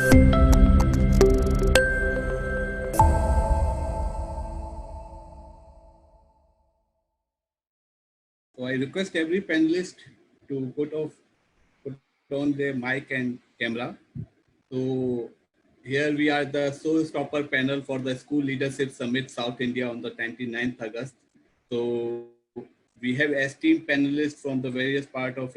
So I request every panelist to put on their mic and camera. So here we are the showstopper panel for the School Leadership Summit South India on the 29th August. So we have esteemed panelists from the various parts of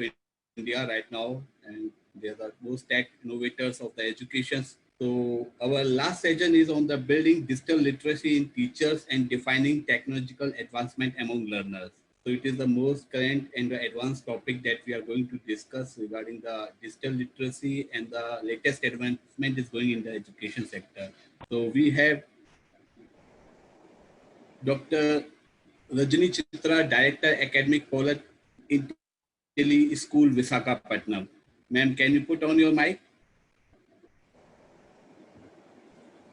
India right now, and they are the most tech innovators of the education. So our last session is on the building digital literacy in teachers and defining technological advancement among learners. So it is the most current and the advanced topic that we are going to discuss regarding the digital literacy and the latest advancement is going in the education sector. So we have Dr. Rajni Chitra, Director Academic Polar Intelli School, Visakhapatnam. Ma'am, can you put on your mic?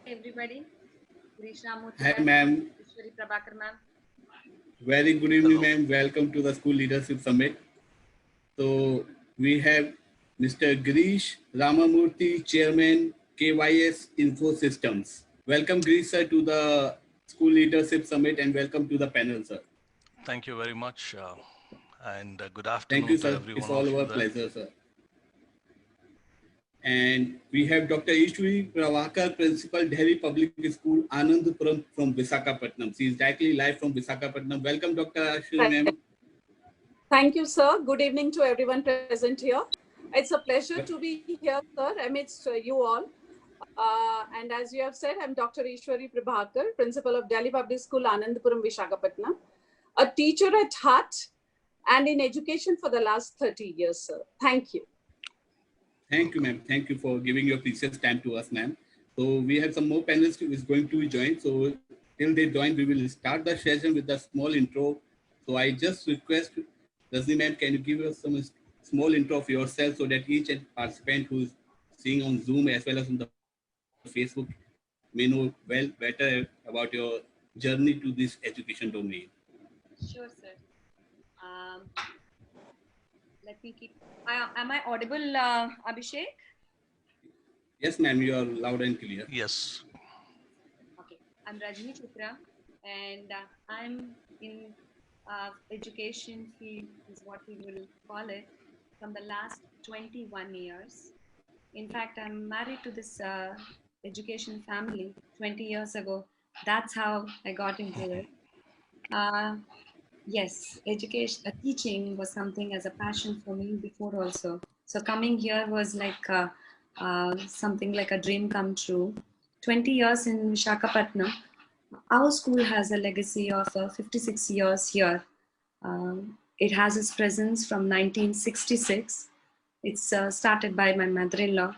Everybody, Krishnamurthy. Hi, ma'am. Ishwari Prabhakar, ma'am. Very good evening, ma'am. Welcome to the School Leadership Summit. So we have Mr. Girish Ramamurthy, Chairman, KYS Info Systems. Welcome, Girish, sir, to the School Leadership Summit, and welcome to the panel, sir. Thank you very much, and good afternoon Thank you, to sir. everyone. It's all our pleasure, sir. And we have Dr. Ishwari Pravakar, Principal, Delhi Public School, Anandpuram from Visakhapatnam. She is directly live from Visakhapatnam. Welcome, Dr. Ishwari, ma'am. Thank you, sir. Good evening to everyone present here. It's a pleasure to be here, sir, amidst you all. And as you have said, I'm Dr. Ishwari Prabhakar, Principal of Delhi Public School, Anandpuram, Visakhapatnam, a teacher at heart and in education for the last 30 years, sir. Thank you. Thank you, ma'am. Thank you for giving your precious time to us, ma'am. So we have some more panelists who is going to join. So till they join, we will start the session with a small intro. So I just request, Rajni ma'am, can you give us some small intro of yourself so that each participant who is seeing on Zoom as well as on the Facebook may know well better about your journey to this education domain. Sure, sir. Let me keep. Am I audible, Abhishek? Yes, ma'am, you are loud and clear. Yes. Okay. I'm Rajni Chitra, and I'm in education field, is what we will call it, from the last 21 years. In fact, I'm married to this education family 20 years ago. That's how I got into it. Yes, education, teaching was something as a passion for me before also. So coming here was like something like a dream come true. 20 years in Visakhapatnam. Our school has a legacy of 56 years here. It has its presence from 1966. It's started by my mother-in-law,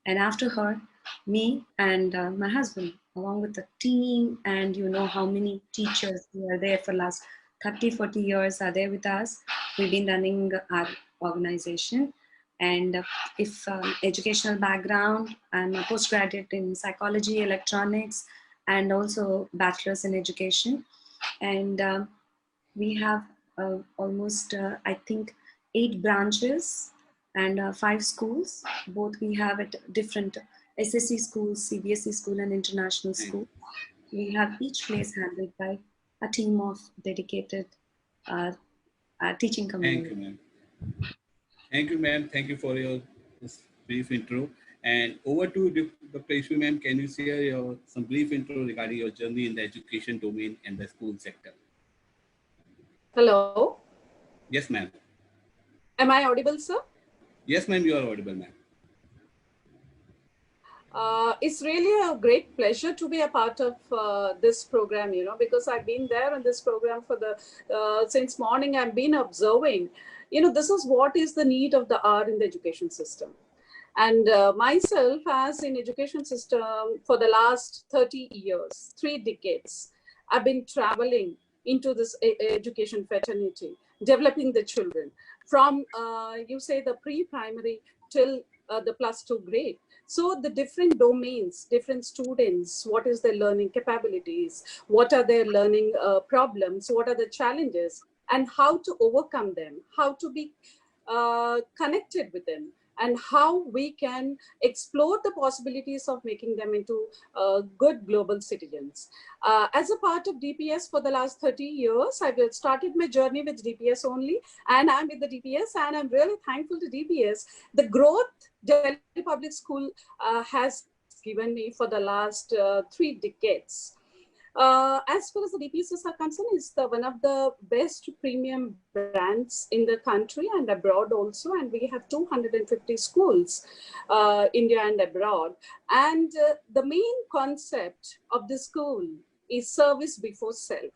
and after her, me and my husband, along with the team, and you know how many teachers who are there for last 30, 40 years are there with us. We've been running our organization. And if educational background, I'm a postgraduate in psychology, electronics, and also bachelor's in education. And we have almost, I think, 8 branches and 5 schools. Both we have at different SSC schools, CBSE school, and international school. We have each place handled by a team of dedicated teaching community. Thank you, ma'am. Thank you, ma'am. Thank you for your brief intro. And over to Dr. Ishwari, ma'am. Can you share some brief intro regarding your journey in the education domain and the school sector? Hello. Yes, ma'am. Am I audible, sir? Yes, ma'am. You are audible, ma'am. It's really a great pleasure to be a part of this program, you know, because I've been there in this program for since morning. I've been observing, you know, this is what is the need of the hour in the education system. And myself, as in education system for the last 30 years, 3 decades, I've been traveling into this education fraternity, developing the children from, you say, the pre-primary till the +2 grade. So the different domains, different students, what is their learning capabilities, what are their learning problems, what are the challenges, and how to overcome them, how to be connected with them, and how we can explore the possibilities of making them into good global citizens. As a part of DPS for the last 30 years, I've started my journey with DPS only, and I'm with the DPS, and I'm really thankful to DPS. The growth Delhi Public School has given me for the last 3 decades. As far as the DPSs are concerned, it's one of the best premium brands in the country and abroad also. And we have 250 schools, India and abroad. And the main concept of the school is service before self.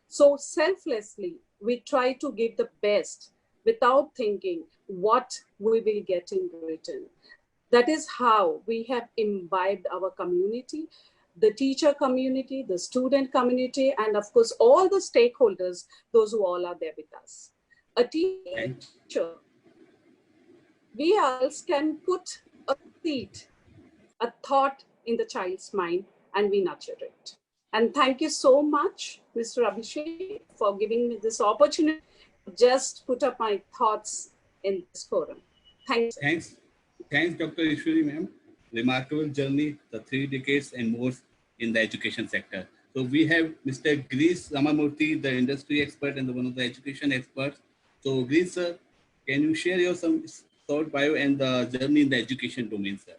So selflessly, we try to give the best without thinking what we will get in return. That is how we have imbibed our community, the teacher community, the student community, and of course, all the stakeholders, those who all are there with us. A teacher, we else can put a seed, a thought in the child's mind, and we nurture it. And thank you so much, Mr. Abhishek, for giving me this opportunity to just put up my thoughts in this forum. Thanks. Thanks, Dr. Ishwari, ma'am. Remarkable journey, the 3 decades and more in the education sector. So we have Mr. Girish Ramamurthy, the industry expert and one of the education experts. So Girish, sir, can you share your some short bio and the journey in the education domain, sir?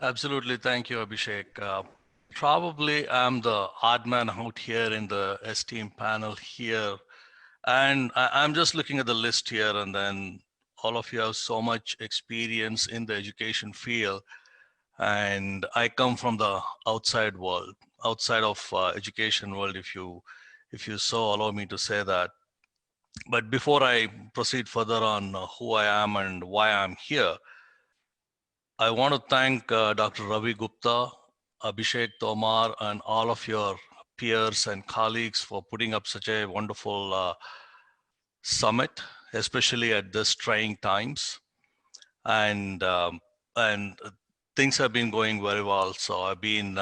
Absolutely. Thank you, Abhishek. Probably I'm the odd man out here in the esteemed panel here. And I'm just looking at the list here, and then all of you have so much experience in the education field. And I come from the outside world, outside of education world, if you so allow me to say that. But before I proceed further on who I am and why I'm here, I want to thank Dr. Ravi Gupta, Abhishek Tomar, and all of your peers and colleagues for putting up such a wonderful summit, especially at this trying times. And things have been going very well. So I've been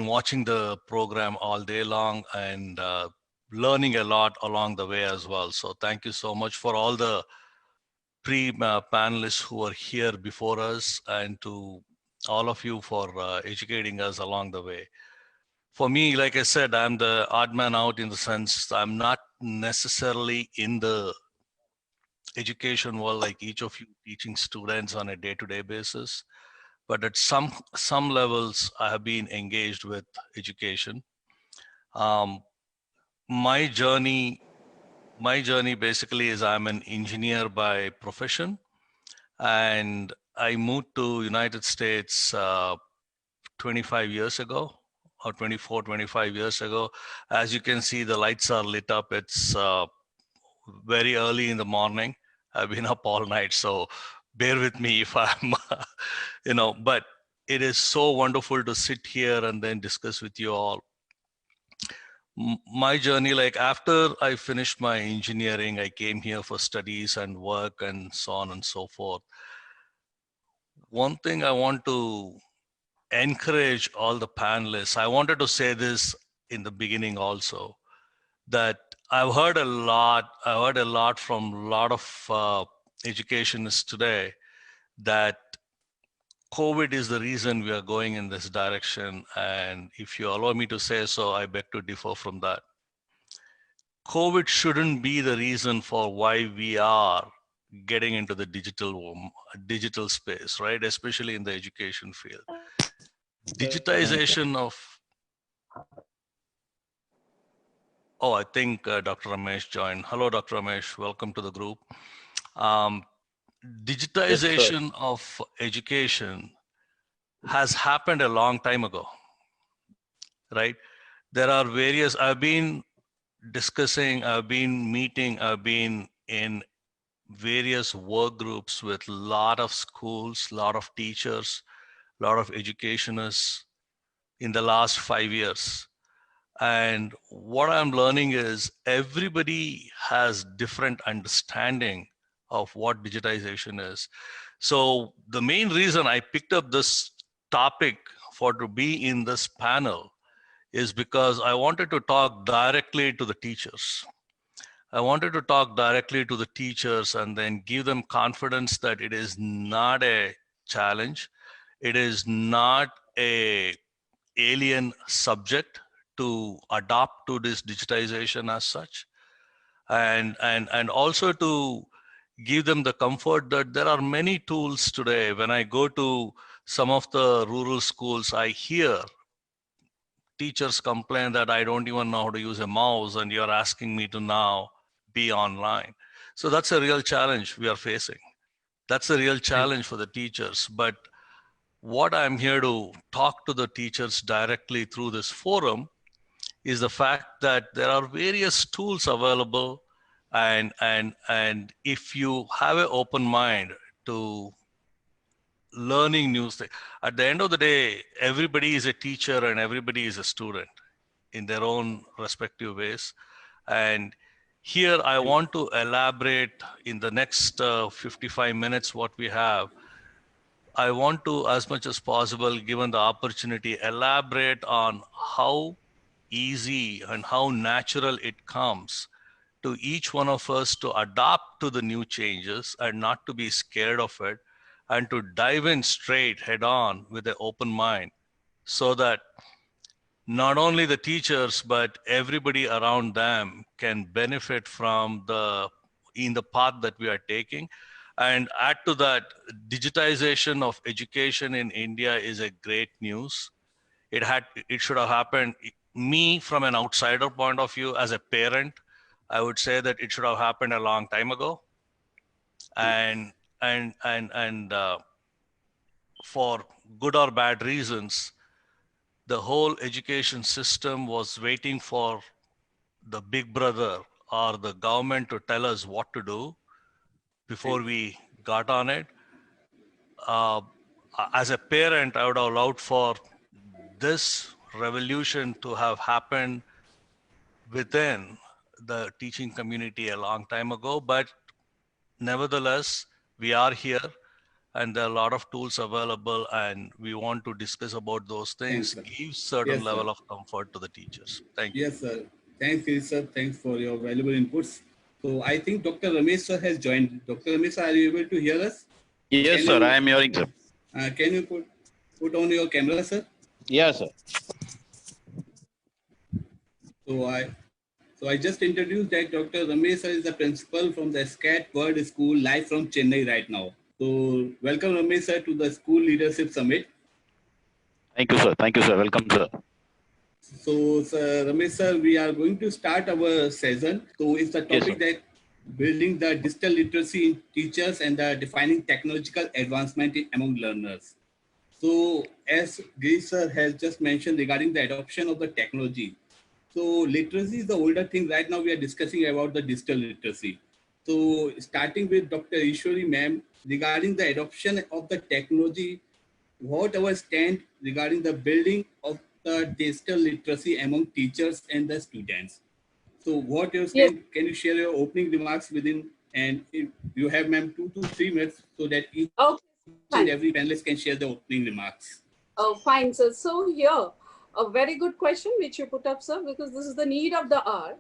watching the program all day long and learning a lot along the way as well. So thank you so much for all the panelists who are here before us, and to all of you for educating us along the way. For me, like I said, I'm the odd man out in the sense I'm not necessarily in the education world like each of you teaching students on a day-to-day basis, but at some levels I have been engaged with education. My journey basically is I'm an engineer by profession, and I moved to United States 25 years ago, or 25 years ago. As you can see, the lights are lit up. It's very early in the morning. I've been up all night, so bear with me if I'm, but it is so wonderful to sit here and then discuss with you all. My journey, like after I finished my engineering, I came here for studies and work and so on and so forth. One thing I want to encourage all the panelists, I wanted to say this in the beginning also, that I've heard a lot from a lot of educationists today that COVID is the reason we are going in this direction. And if you allow me to say so, I beg to differ from that. COVID shouldn't be the reason for why we are getting into the digital space, right? Especially in the education field. Digitization of, oh, I think Dr. Ramesh joined. Hello, Dr. Ramesh, welcome to the group. Digitization of education has happened a long time ago, right? There are various, I've been discussing, I've been meeting, I've been in various work groups with a lot of schools, a lot of teachers, a lot of educationists in the last 5 years. And what I'm learning is everybody has different understanding of what digitization is. So the main reason I picked up this topic to be in this panel is because I wanted to talk directly to the teachers. I wanted to talk directly to the teachers and then give them confidence that it is not a challenge. It is not a alien subject to adopt to this digitization as such. And also to give them the comfort that there are many tools today. When I go to some of the rural schools, I hear teachers complain that I don't even know how to use a mouse and you're asking me to now be online. So that's a real challenge we are facing. That's a real challenge for the teachers. But what I'm here to talk to the teachers directly through this forum is the fact that there are various tools available, and if you have an open mind to learning new things, at the end of the day, everybody is a teacher and everybody is a student in their own respective ways. And here I want to elaborate in the next 55 minutes what we have. I want to, as much as possible, given the opportunity, elaborate on how easy and how natural it comes to each one of us to adapt to the new changes and not to be scared of it, and to dive in straight head on with an open mind, so that not only the teachers, but everybody around them can benefit from the path that we are taking. And add to that, digitization of education in India is a great news. It should have happened. Me, from an outsider point of view, as a parent, I would say that it should have happened a long time ago. And for good or bad reasons, the whole education system was waiting for the big brother or the government to tell us what to do before we got on it. As a parent, I would have allowed for this revolution to have happened within the teaching community a long time ago, but nevertheless, we are here and there are a lot of tools available, and we want to discuss about those things, give certain level of comfort to the teachers. Thank you. Yes, sir. Thanks, Girish sir. Thanks for your valuable inputs. So I think Dr. Ramesh sir has joined. Dr. Ramesh sir, are you able to hear us? Yes, sir. I am hearing, sir. Can you put on your camera, sir? Yes, sir. So I just introduced that Dr. Ramesh sir is the principal from the SCAT World School, live from Chennai right now. So welcome, Ramesh sir, to the School Leadership Summit. Thank you, sir. Thank you, sir. Welcome, sir. So, sir, Ramesh sir, we are going to start our session. So it's the topic that building the digital literacy in teachers and the defining technological advancement among learners. So as Girish sir has just mentioned regarding the adoption of the technology. So literacy is the older thing. Right now we are discussing about the digital literacy. So starting with Dr. Ishwari ma'am, regarding the adoption of the technology, what our stand regarding the building of the digital literacy among teachers and the students. So what your stand, can you share your opening remarks within, and if you have ma'am 2 to 3 minutes so that each and every panelist can share the opening remarks. Oh, fine, sir. So here, a very good question which you put up, sir, because this is the need of the hour.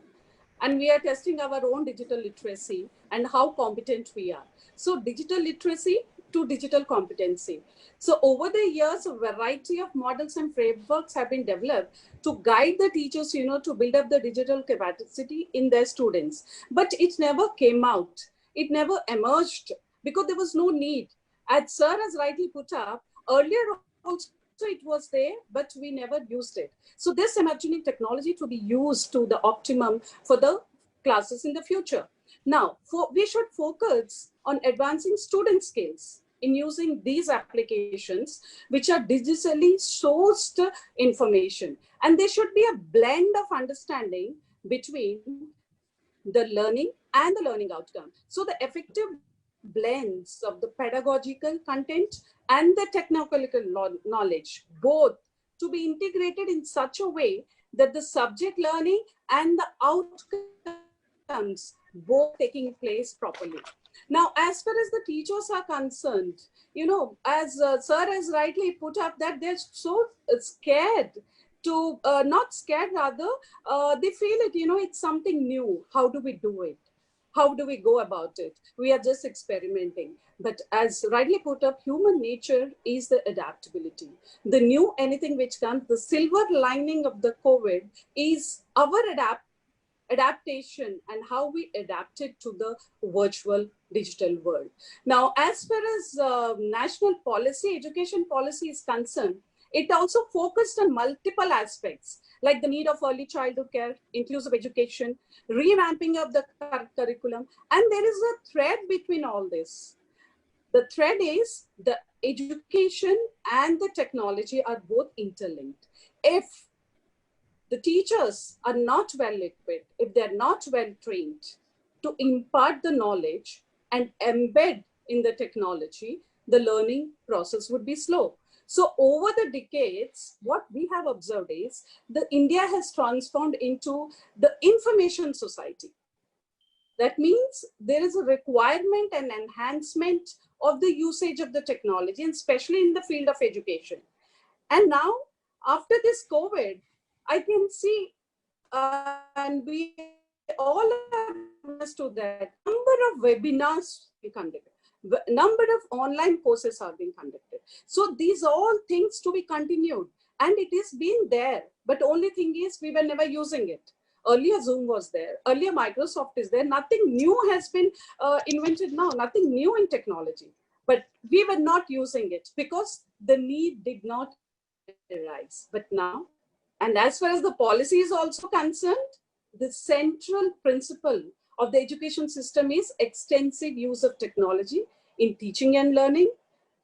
And we are testing our own digital literacy and how competent we are. So digital literacy to digital competency. So over the years, a variety of models and frameworks have been developed to guide the teachers, to build up the digital capacity in their students. But it never came out. It never emerged because there was no need. As sir has rightly put up, earlier also it was there, but we never used it. So this emerging technology to be used to the optimum for the classes in the future. Now, we should focus on advancing student skills in using these applications, which are digitally sourced information. And there should be a blend of understanding between the learning and the learning outcome. So the effective blends of the pedagogical content and the technological knowledge, both to be integrated in such a way that the subject learning and the outcomes both taking place properly. Now, as far as the teachers are concerned, as sir has rightly put up that they're so scared to not scared, rather, they feel it, it's something new. How do we do it? How do we go about it? We are just experimenting. But as rightly put up, human nature is the adaptability. The new anything which comes, the silver lining of the COVID is our adaptation and how we adapted to the virtual digital world. Now, as far as national policy, education policy is concerned, it also focused on multiple aspects, like the need of early childhood care, inclusive education, revamping of the curriculum. And there is a thread between all this. The thread is the education and the technology are both interlinked. If the teachers are not well equipped, if they're not well trained to impart the knowledge and embed in the technology, the learning process would be slow. So over the decades, what we have observed is that India has transformed into the information society. That means there is a requirement and enhancement of the usage of the technology, and especially in the field of education. And now, after this COVID, I can see, and we all have understood that number of webinars we conducted, number of online courses are being conducted. So these all things to be continued, and it is been there. But only thing is we were never using it. Earlier Zoom was there. Earlier Microsoft is there. Nothing new has been invented now. Nothing new in technology. But we were not using it because the need did not arise. But now, and as far as the policy is also concerned, the central principle of the education system is extensive use of technology in teaching and learning,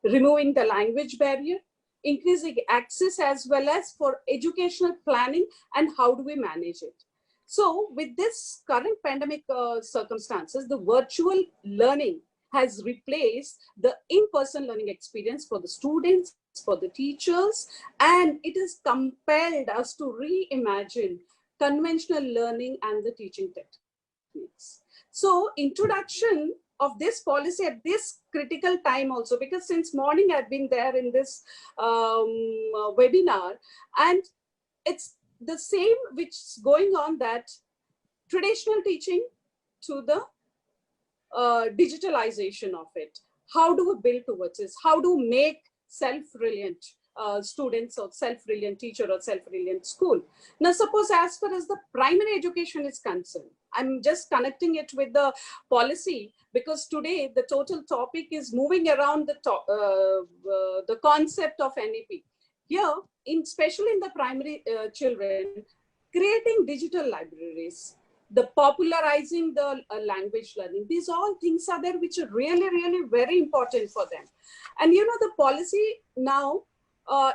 removing the language barrier, increasing access as well as for educational planning and how do we manage it. So with this current pandemic circumstances, the virtual learning has replaced the in-person learning experience for the students, for the teachers, and it has compelled us to reimagine conventional learning and the teaching techniques. So introduction of this policy at this critical time also, because since morning I've been there in this webinar, and it's the same which is going on, that traditional teaching to the digitalization of it. How do we build towards this? How do we make self-reliant students or self-reliant teacher or self-reliant school? Now, suppose as far as the primary education is concerned, I'm just connecting it with the policy because today the total topic is moving around the concept of NEP. Here, especially in the primary children, creating digital libraries, the popularizing the language learning, these all things are there which are really, really very important for them. And the policy now,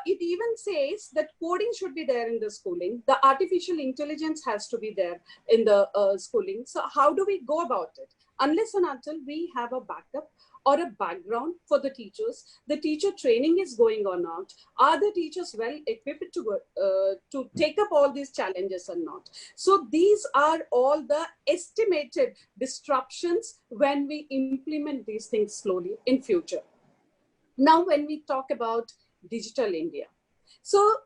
it even says that coding should be there in the schooling. The artificial intelligence has to be there in the schooling. So how do we go about it? Unless and until we have a backup or a background for the teachers, the teacher training is going on out. Are the teachers well equipped to take up all these challenges or not? So these are all the estimated disruptions when we implement these things slowly in future. Now, when we talk about Digital India. So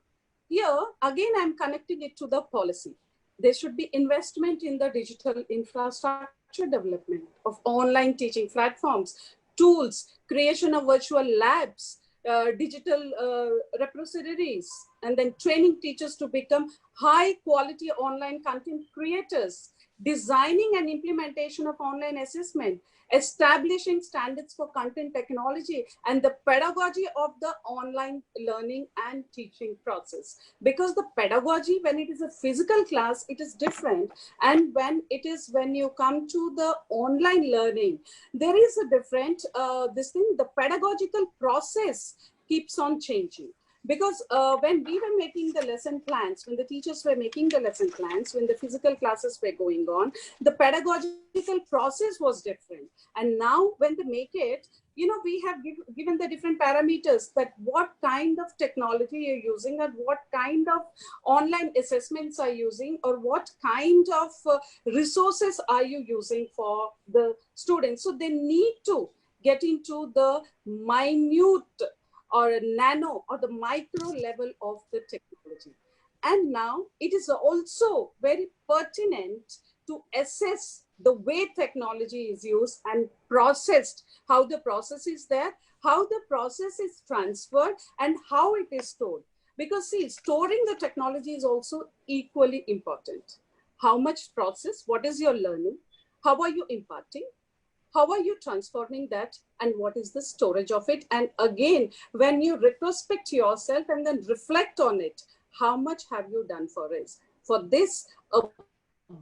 here, again, I'm connecting it to the policy. There should be investment in the digital infrastructure development of online teaching platforms, tools, creation of virtual labs, digital repositories, and then training teachers to become high quality online content creators, designing and implementation of online assessment, establishing standards for content technology, and the pedagogy of the online learning and teaching process. Because the pedagogy, when it is a physical class, it is different. And when you come to the online learning, there is a different, the pedagogical process keeps on changing. Because when we were making the lesson plans, when the teachers were making the lesson plans, when the physical classes were going on, the pedagogical process was different. And now when they make it, we have given the different parameters, that what kind of technology you're using and what kind of online assessments are using, or what kind of resources are you using for the students. So they need to get into the minute or a nano or the micro level of the technology. And now it is also very pertinent to assess the way technology is used and processed, how the process is there, how the process is transferred, and how it is stored. Because see, storing the technology is also equally important. How much process, what is your learning, how are you imparting, how are you transforming that, and what is the storage of it? And again, when you retrospect yourself and then reflect on it, how much have you done for us? For this, a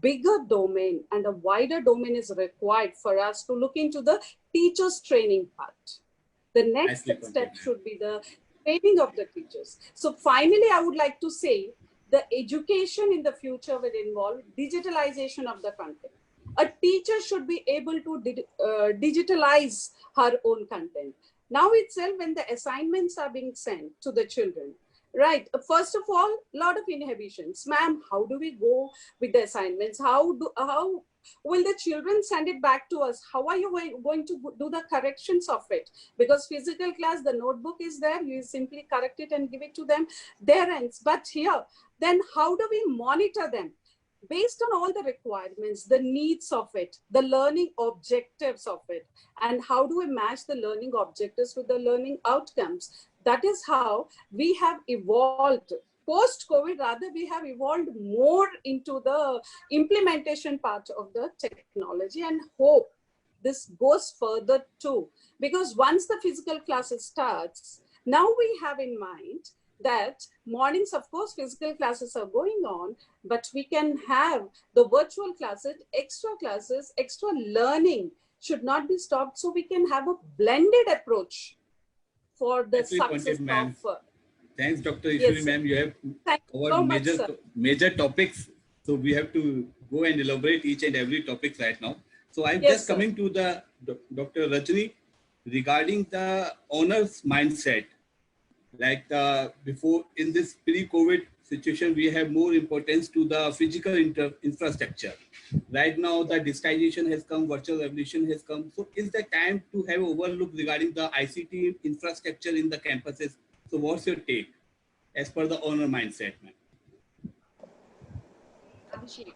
bigger domain and a wider domain is required for us to look into the teachers training part. The next step should be the training of the teachers. So finally, I would like to say the education in the future will involve digitalization of the content. A teacher should be able to digitalize her own content. Now itself, when the assignments are being sent to the children, right? First of all, a lot of inhibitions. Ma'am, how do we go with the assignments? How will the children send it back to us? How are you going to do the corrections of it? Because physical class, the notebook is there. You simply correct it and give it to them. Their ends. But here, then how do we monitor them? Based on all the requirements, the needs of it, the learning objectives of it, and how do we match the learning objectives with the learning outcomes? That is how we have evolved. Post-COVID, rather, we have evolved more into the implementation part of the technology, and hope this goes further too. Because once the physical classes starts, now we have in mind that mornings, of course, physical classes are going on, but we can have the virtual classes, extra learning should not be stopped. So we can have a blended approach for the success of. Thanks, Dr. Ishwari, ma'am. You have covered major topics. So we have to go and elaborate each and every topic right now. So I'm just coming to the Dr. Rajni regarding the owner's mindset. Like before, in this pre-COVID situation, we have more importance to the physical infrastructure. Right now, the digitization has come, virtual revolution has come. So is the time to have overlook regarding the ICT infrastructure in the campuses? So what's your take as per the owner mindset, ma'am? Abhishek,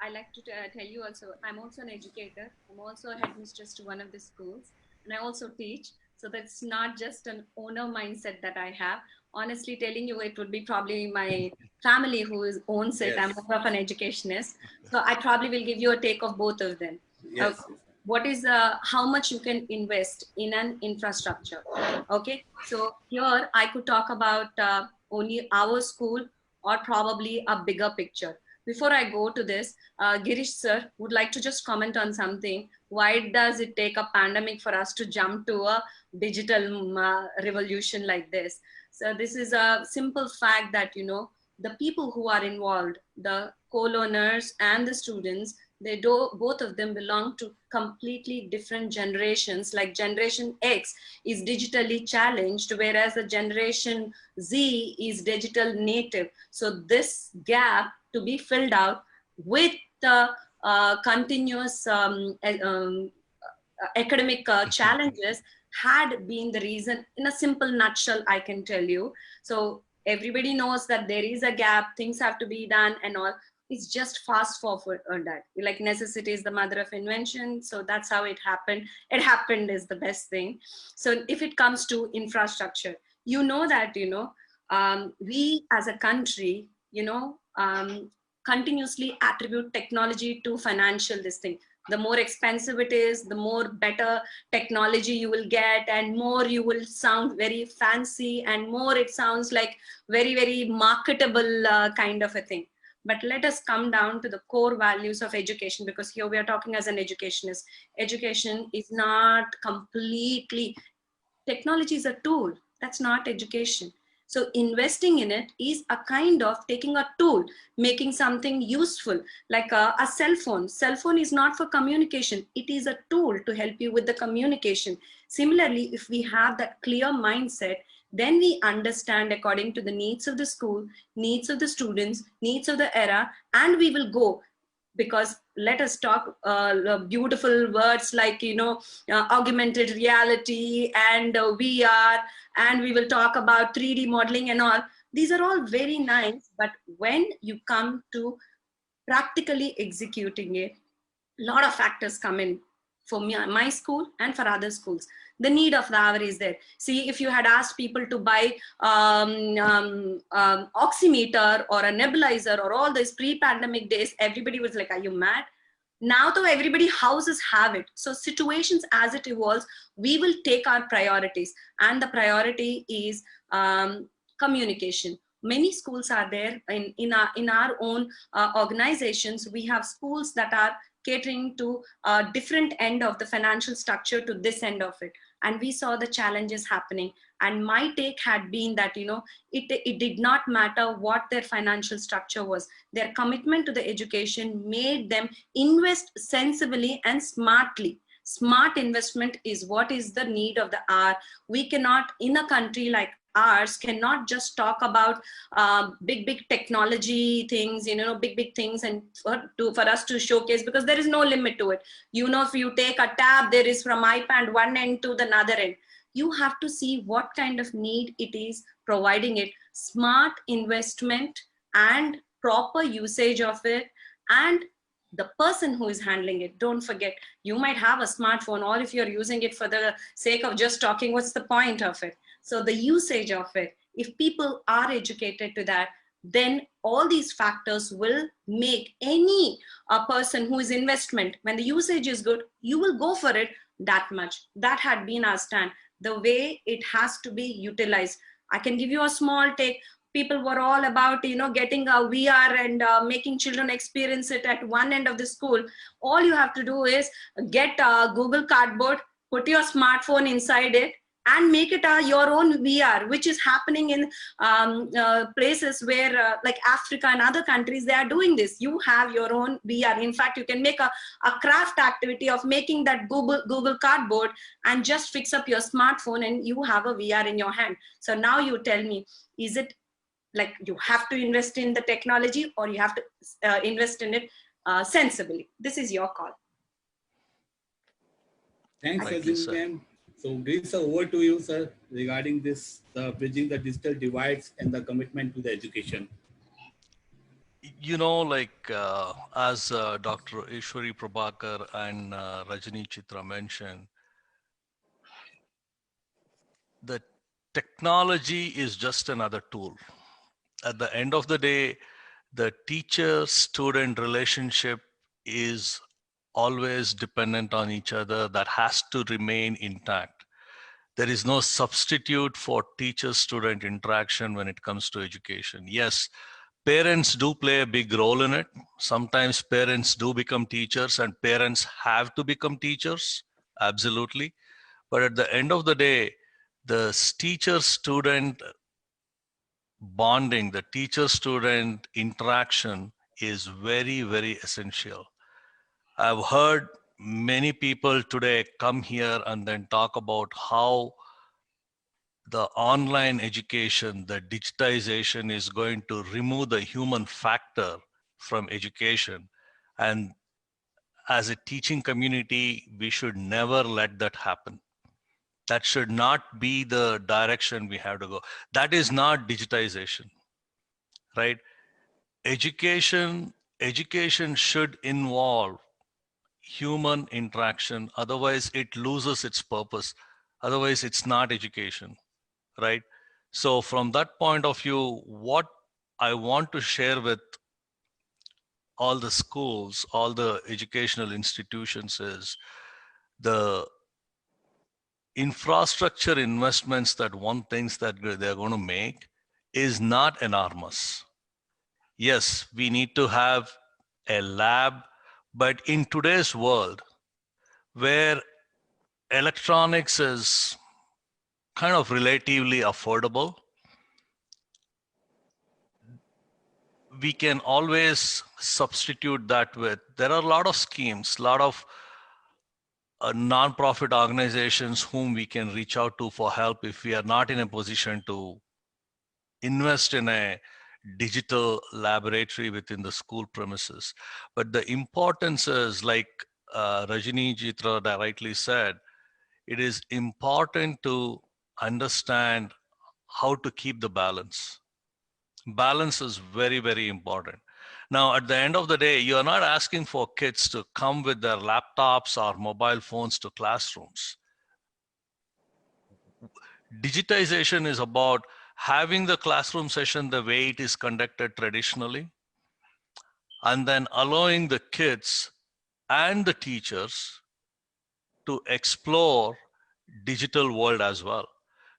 I like to tell you also, I'm also an educator. I'm also a headmistress to one of the schools, and I also teach. So that's not just an owner mindset that I have. Honestly telling you, it would be probably my family who owns it. Yes. I'm more of an educationist. So I probably will give you a take of both of them. Yes. What is, how much you can invest in an infrastructure. Okay. So here I could talk about only our school or probably a bigger picture. Before I go to this, Girish sir would like to just comment on something. Why does it take a pandemic for us to jump to a digital revolution like this? So this is a simple fact that, you know, the people who are involved, the co-learners and the students, both of them belong to completely different generations. Like Generation X is digitally challenged, whereas the Generation Z is digital native. So this gap to be filled out with the continuous academic challenges had been the reason. In a simple nutshell, I can tell you. So everybody knows that there is a gap, things have to be done and all. It's just fast forward on that. Like necessity is the mother of invention. So that's how it happened. It happened is the best thing. So if it comes to infrastructure, you know that, you know, we as a country, you know, continuously attribute technology to financial this thing. The more expensive it is, the more better technology you will get, and more you will sound very fancy, and more it sounds like very, very marketable kind of a thing. But let us come down to the core values of education, because here we are talking as an educationist. Education is not completely, technology is a tool, that's not education. So investing in it is a kind of taking a tool, making something useful, like a cell phone. Cell phone is not for communication. It is a tool to help you with the communication. Similarly, if we have that clear mindset, then we understand according to the needs of the school, needs of the students, needs of the era, and we will go. Because let us talk beautiful words like, you know, augmented reality and VR, and we will talk about 3D modeling and all. These are all very nice, but when you come to practically executing it, a lot of factors come in for me, my school and for other schools. The need of the hour is there. See, if you had asked people to buy oximeter or a nebulizer or all these pre-pandemic days, everybody was like, are you mad? Now though everybody houses have it. So situations as it evolves, we will take our priorities, and the priority is communication. Many schools are there in our own organizations. We have schools that are catering to a different end of the financial structure to this end of it. And we saw the challenges happening. And my take had been that, it did not matter what their financial structure was. Their commitment to the education made them invest sensibly and smartly. Smart investment is what is the need of the hour. We cannot, in a country like ours, cannot just talk about big technology things, big things, and for us to showcase, because there is no limit to it. If you take a tab, there is from iPad one end to the other end. You have to see what kind of need it is providing it. Smart investment and proper usage of it, and the person who is handling it. Don't forget, you might have a smartphone, or if you're using it for the sake of just talking, what's the point of it? So the usage of it, if people are educated to that, then all these factors will make any person who is investment, when the usage is good, you will go for it that much. That had been our stand, the way it has to be utilized. I can give you a small take. People were all about, getting a VR and making children experience it at one end of the school. All you have to do is get a Google Cardboard, put your smartphone inside it, and make it your own VR, which is happening in places where like Africa and other countries, they are doing this. You have your own VR. In fact, you can make a craft activity of making that Google Cardboard and just fix up your smartphone, and you have a VR in your hand. So now you tell me, is it like you have to invest in the technology, or you have to invest in it sensibly? This is your call. Thanks, Rajini ma'am. So, Grace, over to you, sir, regarding this, bridging the digital divides and the commitment to the education. As Dr. Ishwari Prabhakar and Rajini Chitra mentioned, the technology is just another tool. At the end of the day, the teacher-student relationship is always dependent on each other. That has to remain intact. There is no substitute for teacher-student interaction when it comes to education. Yes, parents do play a big role in it. Sometimes parents do become teachers, and parents have to become teachers, absolutely. But at the end of the day, the teacher-student bonding, the teacher-student interaction is very, very essential. I've heard many people today come here and then talk about how the online education, the digitization is going to remove the human factor from education. And as a teaching community, we should never let that happen. That should not be the direction we have to go. That is not digitization, right? Education should involve human interaction. Otherwise, it loses its purpose. Otherwise, it's not education, right? So from that point of view, what I want to share with all the schools, all the educational institutions is the infrastructure investments that one thinks that they're going to make is not enormous. Yes, we need to have a lab, but in today's world where electronics is kind of relatively affordable, we can always substitute that with, there are a lot of schemes, a lot of non-profit organizations whom we can reach out to for help if we are not in a position to invest in a digital laboratory within the school premises. But the importance is, like Rajini Chitra rightly said, it is important to understand how to keep the balance. Balance is very, very important. Now, at the end of the day, you are not asking for kids to come with their laptops or mobile phones to classrooms. Digitization is about having the classroom session the way it is conducted traditionally, and then allowing the kids and the teachers to explore digital world as well.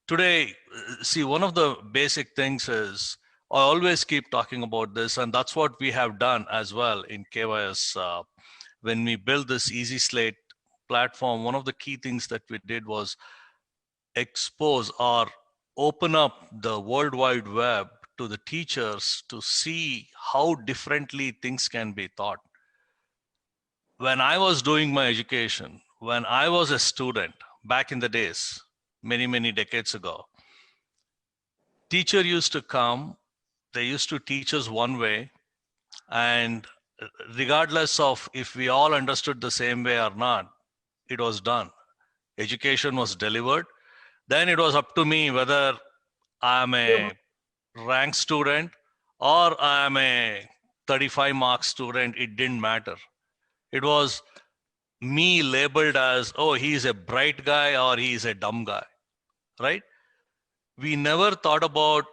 Today, see, one of the basic things is, I always keep talking about this, and that's what we have done as well in KYS. When we built this Easy Slate platform, one of the key things that we did was expose or open up the World Wide Web to the teachers to see how differently things can be taught. When I was doing my education, when I was a student back in the days, many, many decades ago, teacher used to come, they used to teach us one way, and regardless of if we all understood the same way or not, it was done. Education was delivered. Then it was up to me whether I'm a rank student or I'm a 35 mark student. It didn't matter. It was me labeled as, oh, he's a bright guy or he's a dumb guy, right? We never thought about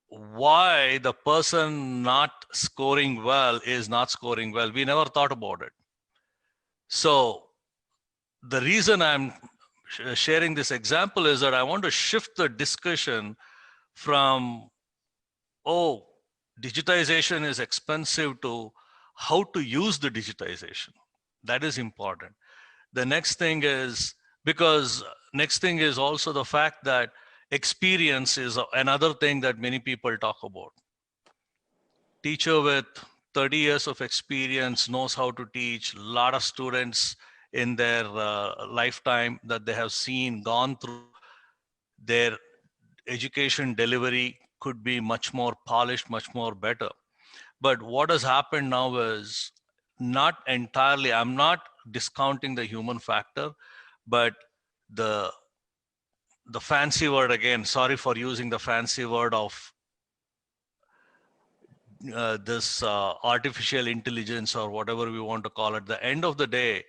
why the person not scoring well is not scoring well. We never thought about it. So the reason I'm sharing this example is that I want to shift the discussion from, oh, digitization is expensive, to how to use the digitization. That is important. The next thing is, because next thing is also the fact that experience is another thing that many people talk about. Teacher with 30 years of experience knows how to teach. A lot of students in their lifetime that they have seen, gone through, their education delivery could be much more polished, much more better. But what has happened now is, not entirely, I'm not discounting the human factor, but the fancy word, again, sorry for using the fancy word of this artificial intelligence or whatever we want to call it. The end of the day,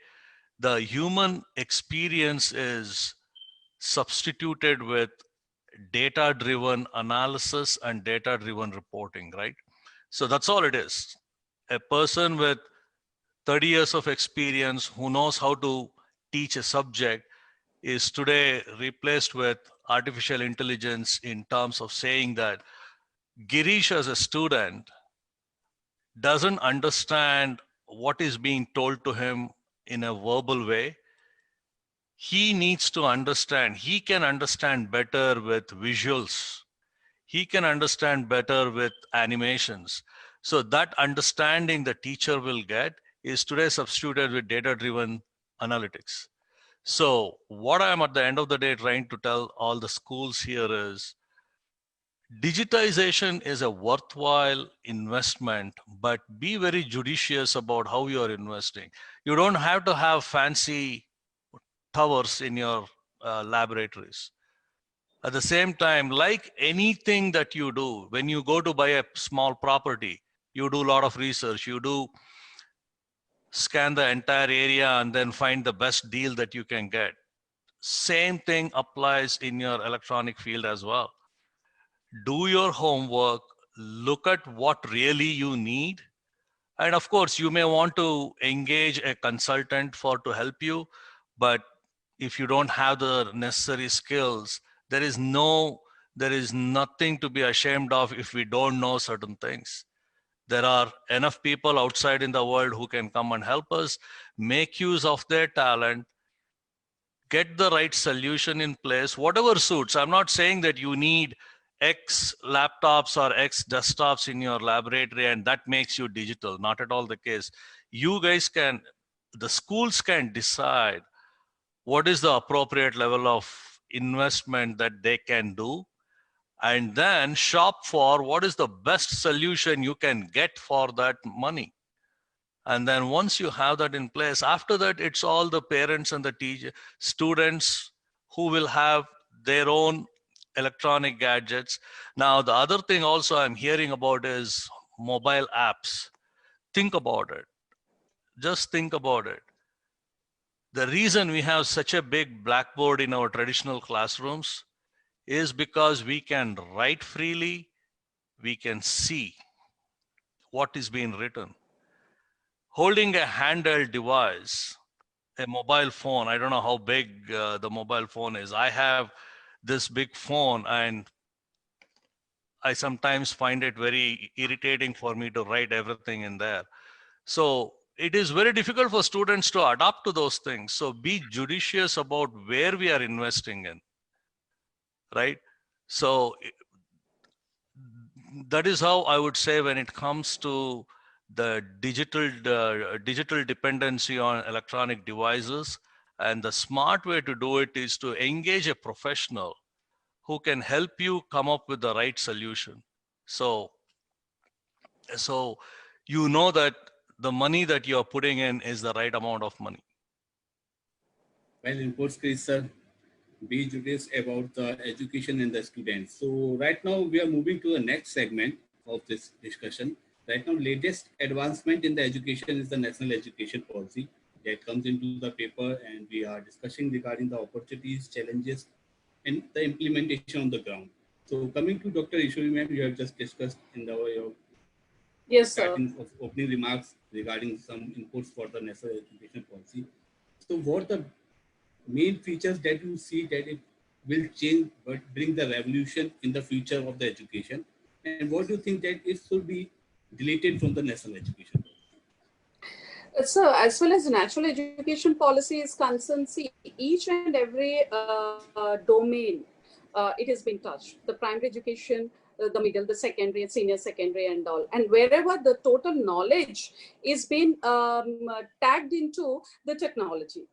the human experience is substituted with data-driven analysis and data-driven reporting, right? So that's all it is. A person with 30 years of experience who knows how to teach a subject is today replaced with artificial intelligence, in terms of saying that Girish as a student doesn't understand what is being told to him in a verbal way. He needs to understand, he can understand better with visuals. He can understand better with animations. So that understanding the teacher will get is today substituted with data-driven analytics. So what I'm at the end of the day trying to tell all the schools here is, digitization is a worthwhile investment, but be very judicious about how you're investing. You don't have to have fancy towers in your laboratories. At the same time, like anything that you do, when you go to buy a small property, you do a lot of research. You do scan the entire area and then find the best deal that you can get. Same thing applies in your electronic field as well. Do your homework, look at what really you need. And of course, you may want to engage a consultant to help you, but if you don't have the necessary skills, there is nothing to be ashamed of if we don't know certain things. There are enough people outside in the world who can come and help us, make use of their talent, get the right solution in place, whatever suits. I'm not saying that you need X laptops or X desktops in your laboratory and that makes you digital. Not at all the case. You guys can, the schools can decide what is the appropriate level of investment that they can do, and then shop for what is the best solution you can get for that money. And then once you have that in place, after that, it's all the parents and the students who will have their own electronic gadgets. Now, the other thing also I'm hearing about is mobile apps. Think about it. Just think about it. The reason we have such a big blackboard in our traditional classrooms is because we can write freely, we can see what is being written. Holding a handheld device, a mobile phone, I don't know how big the mobile phone is. I have this big phone and I sometimes find it very irritating for me to write everything in there. So it is very difficult for students to adapt to those things. So be judicious about where we are investing in, right? So that is how I would say when it comes to the digital dependency on electronic devices, and the smart way to do it is to engage a professional who can help you come up with the right solution. So you know that the money that you're putting in is the right amount of money. Well, in Chris, sir, be judicious about the education and the students. So right now we are moving to the next segment of this discussion. Right now, latest advancement in the education is the National Education Policy that comes into the paper, and we are discussing regarding the opportunities, challenges, and the implementation on the ground. So coming to Dr. Ishwari ma'am, you have just discussed in your Yes, sir. opening remarks regarding some inputs for the National Education Policy. So what the main features that you see that it will change but bring the revolution in the future of the education, and what do you think that it should be deleted from the National Education Policy? So as well as the national education policy is concerned, see, each and every domain, it has been touched. The primary education, the middle, the secondary and senior secondary and all. And wherever the total knowledge is being tagged into the technology.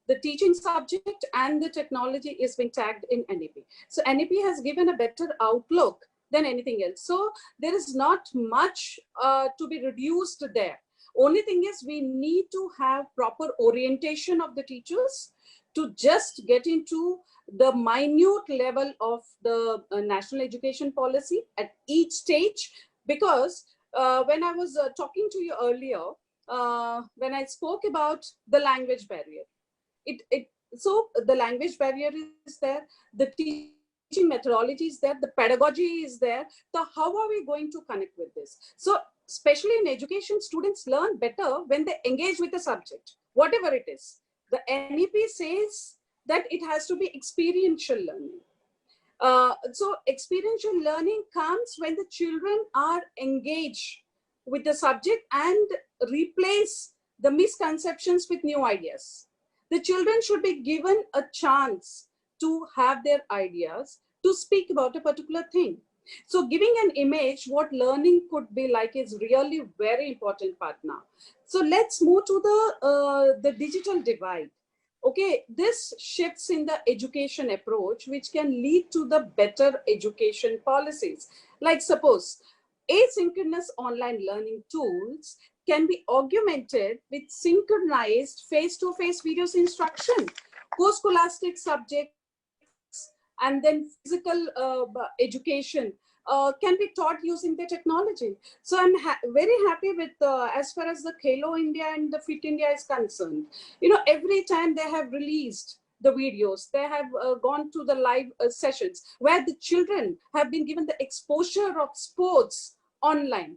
The teaching subject and the technology is being tagged in NEP. So NEP has given a better outlook than anything else. So there is not much to be reduced there. Only thing is we need to have proper orientation of the teachers to just get into the minute level of the national education policy at each stage. Because when I was talking to you earlier, when I spoke about the language barrier, so the language barrier is there, the teaching methodology is there, the pedagogy is there. So how are we going to connect with this? So especially in education, students learn better when they engage with the subject, whatever it is. The NEP says that it has to be experiential learning. So experiential learning comes when the children are engaged with the subject and replace the misconceptions with new ideas. The children should be given a chance to have their ideas, to speak about a particular thing. So giving an image what learning could be like is really very important part now. So let's move to the digital divide. Okay, this shifts in the education approach, which can lead to the better education policies. Like suppose asynchronous online learning tools can be augmented with synchronized face-to-face videos instruction, co-scholastic subjects, and then physical education can be taught using the technology. So I'm very happy with as far as the Khelo India and the Fit India is concerned. You know, every time they have released the videos, they have gone to the live sessions where the children have been given the exposure of sports online.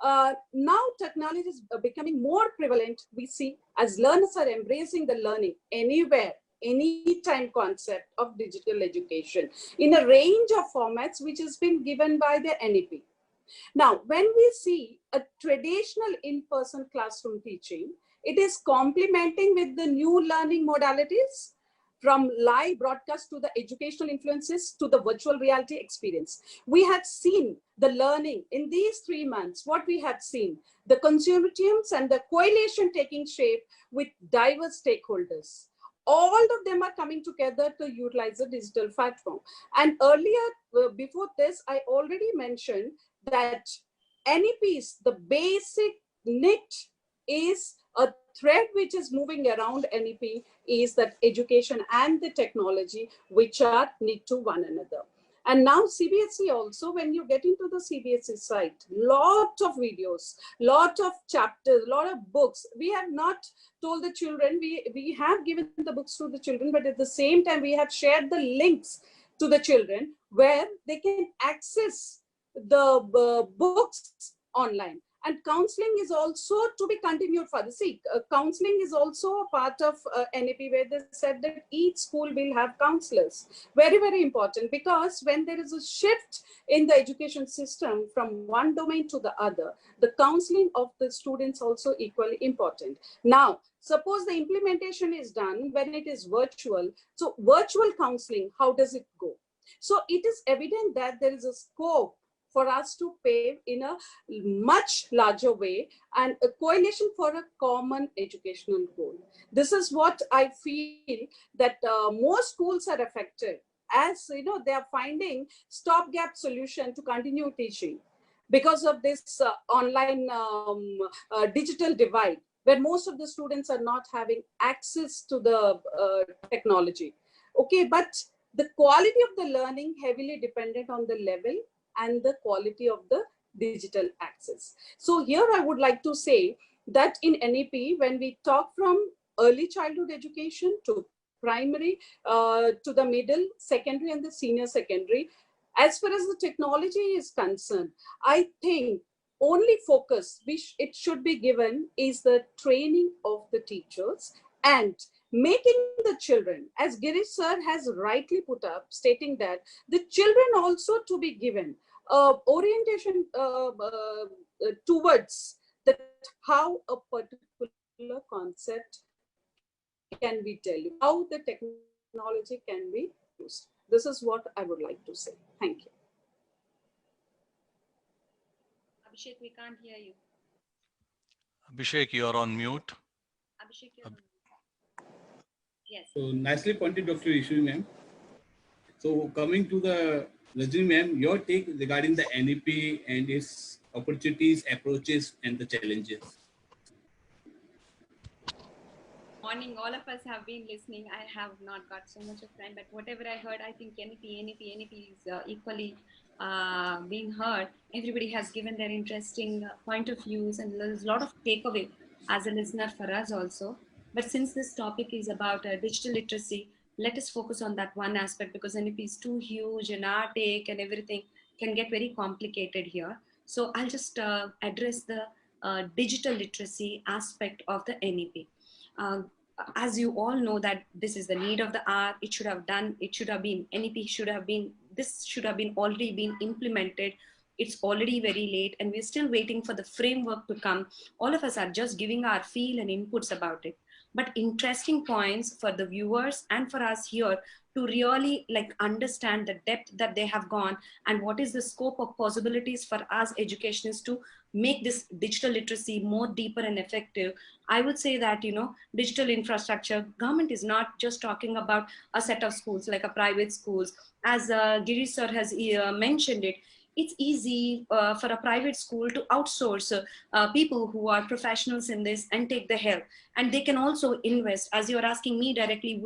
Now technology is becoming more prevalent, we see, as learners are embracing the learning anywhere, anytime concept of digital education in a range of formats which has been given by the NEP. Now, when we see a traditional in-person classroom teaching, it is complementing with the new learning modalities, from live broadcast to the educational influences to the virtual reality experience. We have seen the learning in these 3 months, what we have seen, the consortiums and the coalition taking shape with diverse stakeholders. All of them are coming together to utilize the digital platform. And earlier, before this, I already mentioned that NEPs, the basic knit is a thread which is moving around NEP is that education and the technology which are knit to one another. And now CBSE also, when you get into the CBSE site, lot of videos, lot of chapters, lot of books. We have not told the children, we have given the books to the children, but at the same time, we have shared the links to the children where they can access the books online. And counseling is also to be continued further. See, counseling is also a part of NAP, where they said that each school will have counselors. Very, very important, because when there is a shift in the education system from one domain to the other, the counseling of the students also equally important. Now, suppose the implementation is done when it is virtual. So virtual counseling, how does it go? So it is evident that there is a scope for us to pave in a much larger way, and a coalition for a common educational goal. This is what I feel, that most schools are affected, as you know, they are finding stopgap solution to continue teaching because of this online digital divide, where most of the students are not having access to the technology. Okay, but the quality of the learning heavily dependent on the level and the quality of the digital access. So here I would like to say that in NEP, when we talk from early childhood education to primary, to the middle, secondary, and the senior secondary, as far as the technology is concerned, I think only focus which it should be given is the training of the teachers and making the children, as Girish sir has rightly put up, stating that the children also to be given orientation towards that how a particular concept can be delivered, how the technology can be used. This is what I would like to say. Thank you. Abhishek, we can't hear you. Abhishek, you're on mute. Abhishek, you're on mute. Yes. So nicely pointed, Dr. Ishwari ma'am. So coming to the Rajni ma'am, your take regarding the NEP and its opportunities, approaches, and the challenges. Morning, all of us have been listening. I have not got so much of time, but whatever I heard, I think NEP is equally being heard. Everybody has given their interesting point of views, and there's a lot of takeaway as a listener for us also. But since this topic is about digital literacy, let us focus on that one aspect, because NEP is too huge and our take and everything can get very complicated here. So I'll just address the digital literacy aspect of the NEP. As you all know that this is the need of the hour, it should have been, NEP should have been, this should have been already been implemented. It's already very late and we're still waiting for the framework to come. All of us are just giving our feel and inputs about it. But interesting points for the viewers and for us here to really understand the depth that they have gone and what is the scope of possibilities for us educationists to make this digital literacy more deeper and effective. I would say that, digital infrastructure, government is not just talking about a set of schools like a private schools. As Girish sir has mentioned it, it's easy for a private school to outsource people who are professionals in this and take the help. And they can also invest. As you're asking me directly,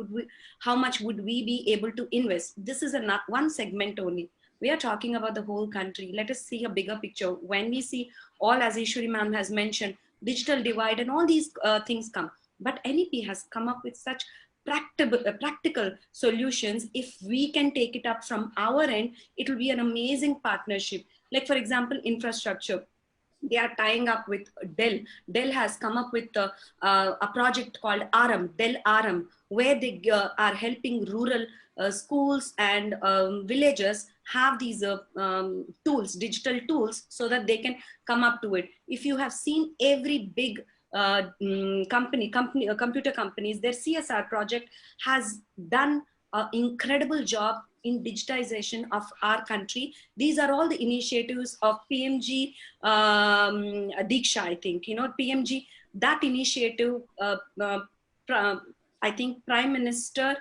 how much would we be able to invest? This is one segment only. We are talking about the whole country. Let us see a bigger picture. When we see all, as Ishwari ma'am has mentioned, digital divide and all these things come. But NEP has come up with such practical solutions. If we can take it up from our end, it will be an amazing partnership. Like for example, infrastructure. They are tying up with Dell. Dell has come up with a project called ARAM, Dell ARAM, where they are helping rural schools and villages have these tools, digital tools, so that they can come up to it. If you have seen every big computer companies, their CSR project has done an incredible job in digitization of our country. These are all the initiatives of PMG Diksha, I think, PMG, that initiative, I think Prime Minister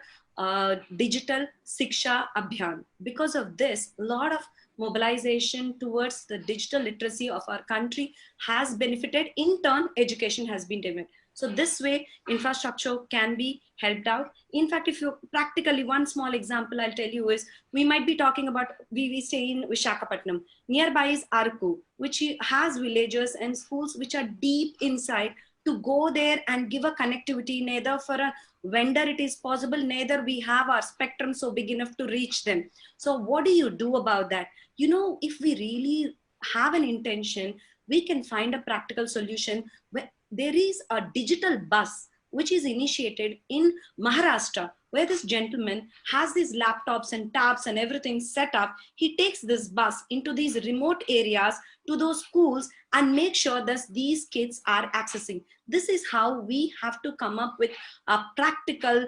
Digital Siksha Abhiyan. Because of this, a lot of mobilization towards the digital literacy of our country has benefited. In turn, education has been developed. So this way, infrastructure can be helped out. In fact, if you practically, one small example I'll tell you is, we might be talking about, we stay in Vishakhapatnam. Nearby is Arku, which has villages and schools which are deep inside. To go there and give a connectivity, neither for a vendor it is possible, neither we have our spectrum so big enough to reach them. So what do you do about that? You know, if we really have an intention, we can find a practical solution. Where there is a digital bus which is initiated in Maharashtra, where this gentleman has these laptops and tabs and everything set up. He takes this bus into these remote areas to those schools and make sure that these kids are accessing. This is how we have to come up with a practical.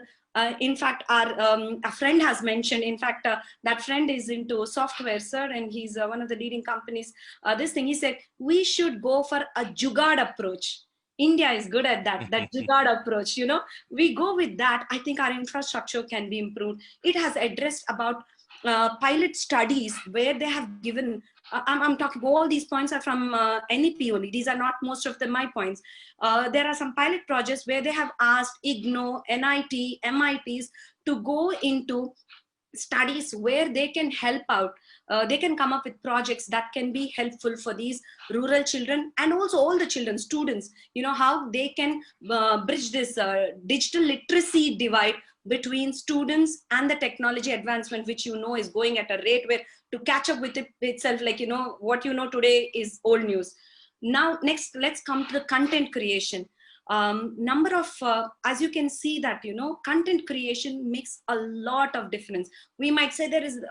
In fact, a friend has mentioned, in fact, that friend is into software, sir, and he's one of the leading companies. This thing, he said, we should go for a Jugaad approach. India is good at that Jugaad approach, you know. We go with that. I think our infrastructure can be improved. It has addressed about pilot studies where they have given, I'm talking, all these points are from NEP only. These are not most of my points. There are some pilot projects where they have asked IGNO, NIT, MITs to go into studies where they can help out. They can come up with projects that can be helpful for these rural children and also all the children, students, you know, how they can bridge this digital literacy divide between students and the technology advancement, which you know is going at a rate where to catch up with it itself, like, you know, what you know today is old news. Now, next, let's come to the content creation. Number of, as you can see that, you know, content creation makes a lot of difference. We might say there is,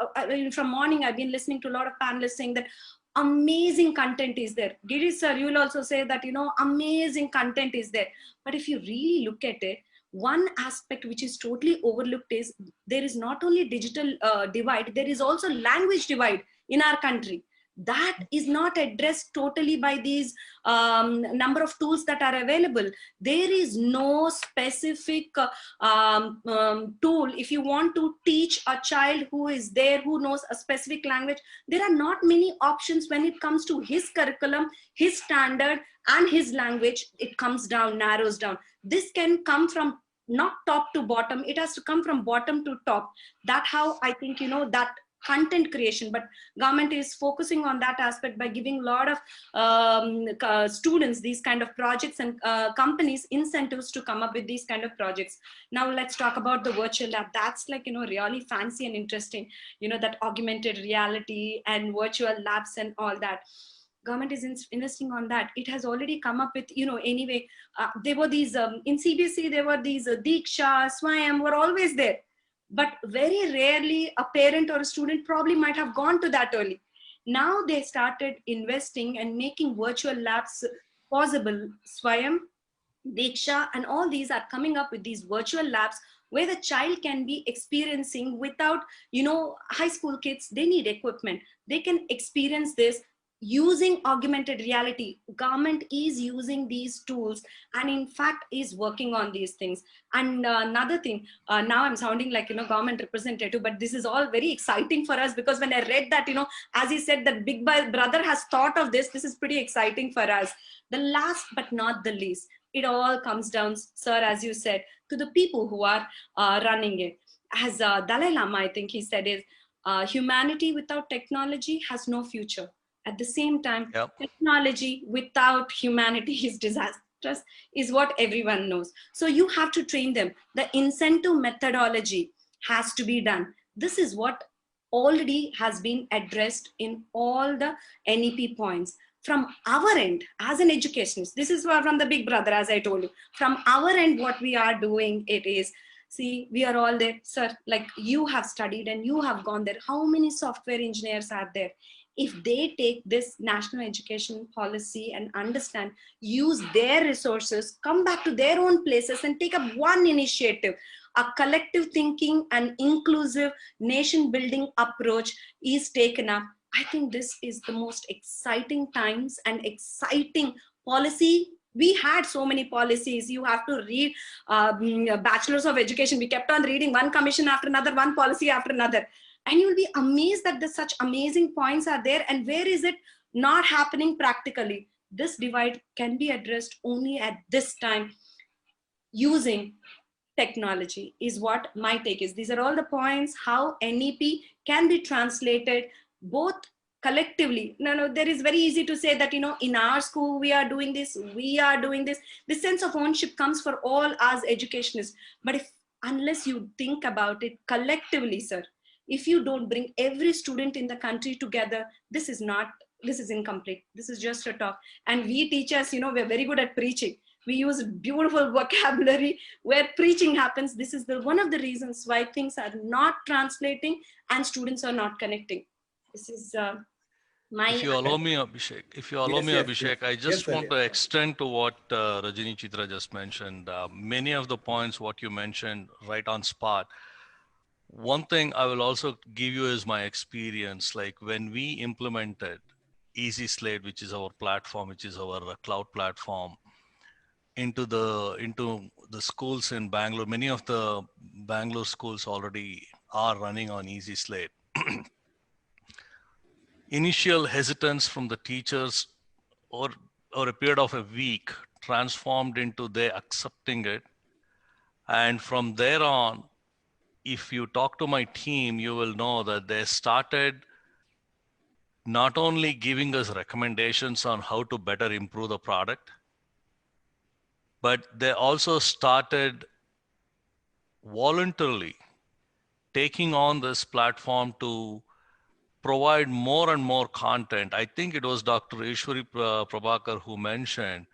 from morning, I've been listening to a lot of panelists saying that amazing content is there. Girish sir, you will also say that, you know, amazing content is there. But if you really look at it, one aspect which is totally overlooked is there is not only digital divide, there is also language divide in our country. That is not addressed totally by these number of tools that are available. There is no specific tool. If you want to teach a child who is there, who knows a specific language, there are not many options when it comes to his curriculum, his standard and his language. It comes down, narrows down. This can come from not top to bottom. It has to come from bottom to top. That's how I think, you know, that content creation, but government is focusing on that aspect by giving a lot of students these kind of projects and companies incentives to come up with these kind of projects. Now let's talk about the virtual lab. That's like, you know, really fancy and interesting, you know, that augmented reality and virtual labs and all that. Government is investing on that. It has already come up with, you know, anyway, there were these, in CBSE, there were these Diksha, Swayam were always there. But very rarely a parent or a student probably might have gone to that early. Now they started investing and making virtual labs possible. Swayam, Diksha, and all these are coming up with these virtual labs where the child can be experiencing without, you know, high school kids, they need equipment. They can experience this using augmented reality. Government is using these tools and in fact is working on these things. And another thing, now I'm sounding like, you know, government representative, but this is all very exciting for us, because when I read that, you know, as he said that Big Brother has thought of this is pretty exciting for us. The last but not the least, it all comes down, sir, as you said, to the people who are running it. As Dalai Lama, I think he said is, humanity without technology has no future. At the same time, yep, technology without humanity is disastrous, is what everyone knows. So you have to train them. The incentive methodology has to be done. This is what already has been addressed in all the NEP points. From our end, as an educationist, this is from the Big Brother, as I told you. From our end, what we are doing, it is, see, we are all there, sir, like you have studied and you have gone there. How many software engineers are there? If they take this national education policy and understand, use their resources, come back to their own places and take up one initiative, a collective thinking and inclusive nation building approach is taken up. I think this is the most exciting times and exciting policy. We had so many policies. You have to read bachelors of education. We kept on reading one commission after another, one policy after another. And you'll be amazed that there's such amazing points are there. And where is it not happening practically? This divide can be addressed only at this time. using technology is what my take is. These are all the points how NEP can be translated both collectively. No, there is very easy to say that, in our school, we are doing this. This sense of ownership comes for all us educationists. But unless you think about it collectively, sir, if you don't bring every student in the country together, this is incomplete. This is just a talk. And we teachers, we're very good at preaching. We use beautiful vocabulary where preaching happens. This is one of the reasons why things are not translating and students are not connecting. This is my. If you allow me, Abhishek, I just want to extend to what Rajini Chitra just mentioned. Many of the points what you mentioned right on spot. One thing I will also give you is my experience. Like when we implemented Easy Slate, which is our platform, which is our cloud platform, into the schools in Bangalore. Many of the Bangalore schools already are running on Easy Slate. Initial hesitance from the teachers or a period of a week transformed into they accepting it. And from there on, if you talk to my team, you will know that they started not only giving us recommendations on how to better improve the product, but they also started voluntarily taking on this platform to provide more and more content. I think it was Dr. Ishwari Prabhakar who mentioned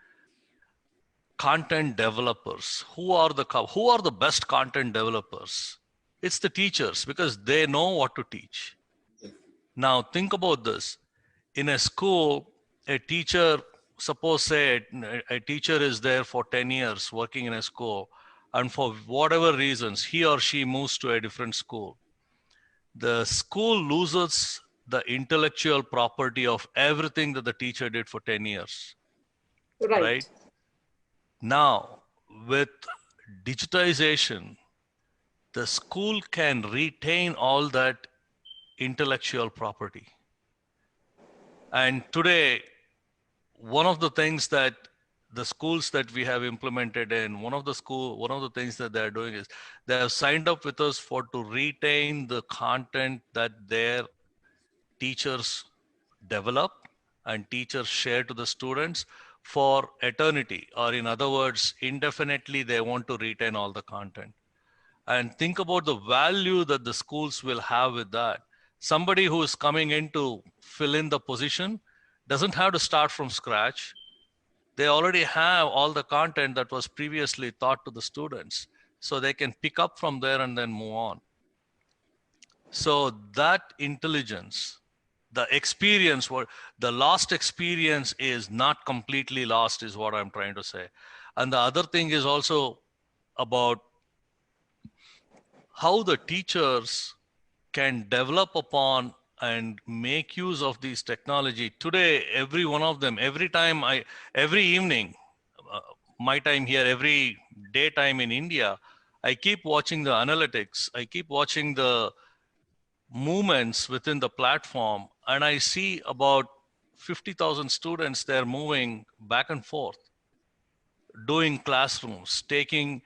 content developers. Who are the best content developers? It's the teachers, because they know what to teach. Now think about this. In a school, a teacher, suppose say a teacher is there for 10 years working in a school, and for whatever reasons, he or she moves to a different school. The school loses the intellectual property of everything that the teacher did for 10 years. Right? Now, with digitization, the school can retain all that intellectual property. And today, one of the things that the schools that we have implemented in, one of the things that they're doing is they have signed up with us to retain the content that their teachers develop and teachers share to the students for eternity, or in other words, indefinitely. They want to retain all the content. And think about the value that the schools will have with that. Somebody who is coming in to fill in the position doesn't have to start from scratch. They already have all the content that was previously taught to the students, so they can pick up from there and then move on. So that intelligence, the experience, the lost experience is not completely lost, is what I'm trying to say. And the other thing is also about how the teachers can develop upon and make use of these technology. Today, every one of them, every evening, my time here, every daytime in India, I keep watching the analytics. I keep watching the movements within the platform, and I see about 50,000 students, they're moving back and forth, doing classrooms, taking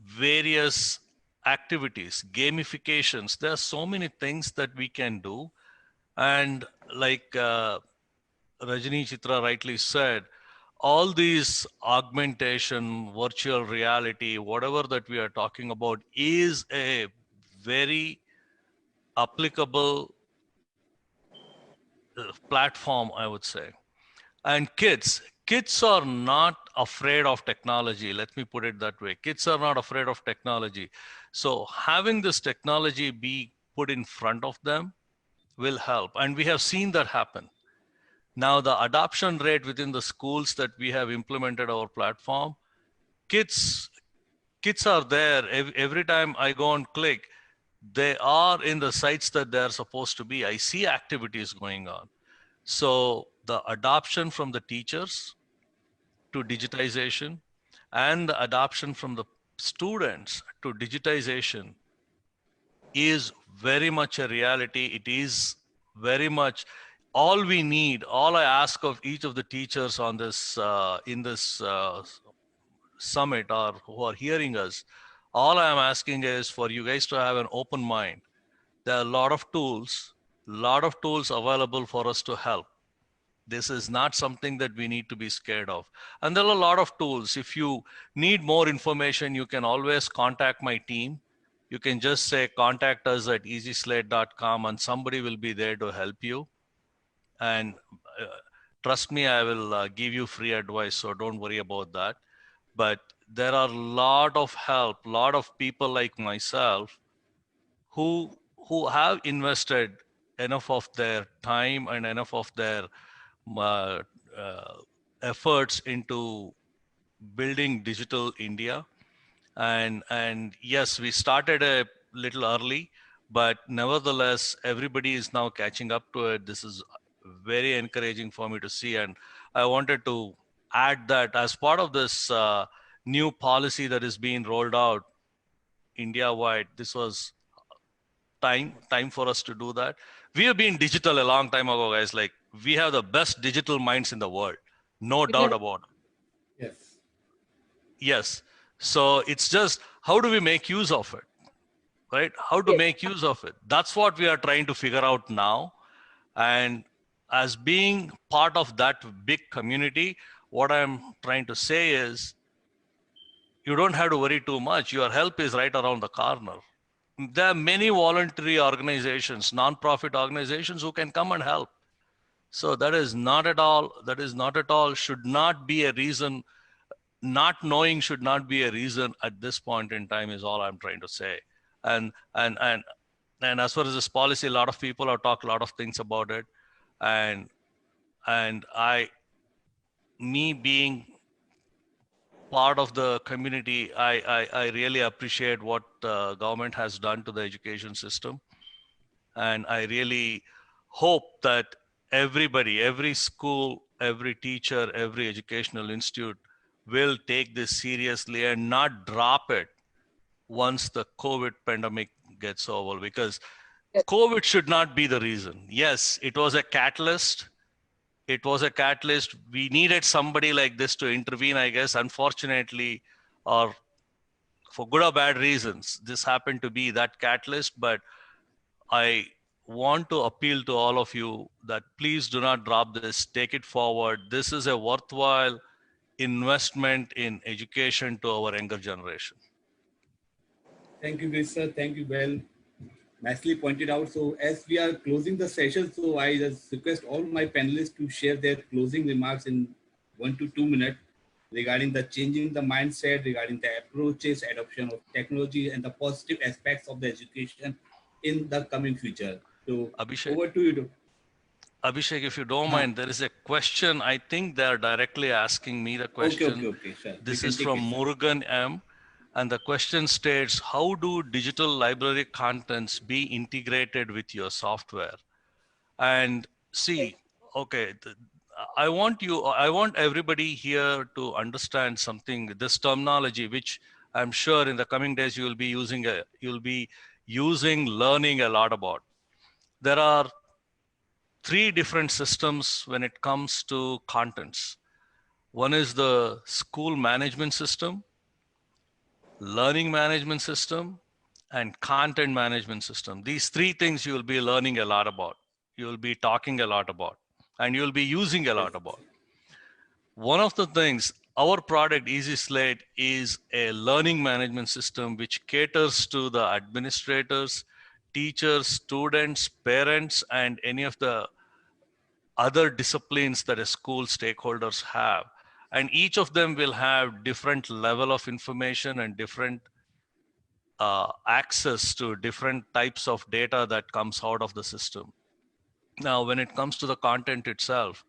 various activities, gamifications. There are so many things that we can do. And like Rajini Chitra rightly said, all these augmentation, virtual reality, whatever that we are talking about is a very applicable platform, I would say. And kids are not afraid of technology. Let me put it that way. Kids are not afraid of technology. So having this technology be put in front of them will help. And we have seen that happen. Now, the adoption rate within the schools that we have implemented our platform, kids are there. Every time I go and click, they are in the sites that they're supposed to be. I see activities going on. So the adoption from the teachers to digitization and the adoption from the students to digitization is very much a reality. It is very much all we need. All I ask of each of the teachers on this in this summit or who are hearing us, all I'm asking is for you guys to have an open mind. There are a lot of tools available for us to help. This is not something that we need to be scared of. And there are a lot of tools. If you need more information, you can always contact my team. You can just say, contact us at easyslate.com and somebody will be there to help you. And trust me, I will give you free advice, so don't worry about that. But there are a lot of help, a lot of people like myself who have invested enough of their time and enough of their uh, efforts into building digital India. And yes, we started a little early, but nevertheless, everybody is now catching up to it. This is very encouraging for me to see. And I wanted to add that as part of this new policy that is being rolled out India-wide, this was time for us to do that. We have been digital a long time ago, guys. Like, we have the best digital minds in the world, no doubt about it. Yes. Yes. So it's just, how do we make use of it, right? How to make use of it. That's what we are trying to figure out now. And as being part of that big community, what I'm trying to say is, you don't have to worry too much. Your help is right around the corner. There are many voluntary organizations, non-profit organizations who can come and help. So that is not at all, should not be a reason. Not knowing should not be a reason at this point in time, is all I'm trying to say. And as far as this policy, a lot of people have talked a lot of things about it. And me being part of the community, I really appreciate what the government has done to the education system. And I really hope that everybody, every school, every teacher, every educational institute will take this seriously and not drop it once the COVID pandemic gets over, because COVID should not be the reason. Yes, it was a catalyst. We needed somebody like this to intervene, I guess. Unfortunately, or for good or bad reasons, this happened to be that catalyst. But I want to appeal to all of you that please do not drop this, take it forward. This is a worthwhile investment in education to our younger generation. Thank you, Girish sir. Thank you. Well, nicely pointed out. So as we are closing the session, so I just request all my panelists to share their closing remarks in 1 to 2 minutes regarding the changing the mindset, regarding the approaches, adoption of technology, and the positive aspects of the education in the coming future. So Abhishek, over to you. Abhishek, if you don't mind, there is a question. I think they're directly asking me the question. Okay, sure. This is from Murugan M. And the question states, how do digital library contents be integrated with your software? And see, okay, I want everybody here to understand something, this terminology, which I'm sure in the coming days you'll be learning a lot about. There are 3 different systems when it comes to contents. One is the school management system, learning management system, and content management system. These 3 things you will be learning a lot about. You will be talking a lot about, and you will be using a lot about. One of the things, our product Easy Slate is a learning management system which caters to the administrators, teachers, students, parents, and any of the other disciplines that a school stakeholders have. And each of them will have different level of information and different access to different types of data that comes out of the system. Now, when it comes to the content itself,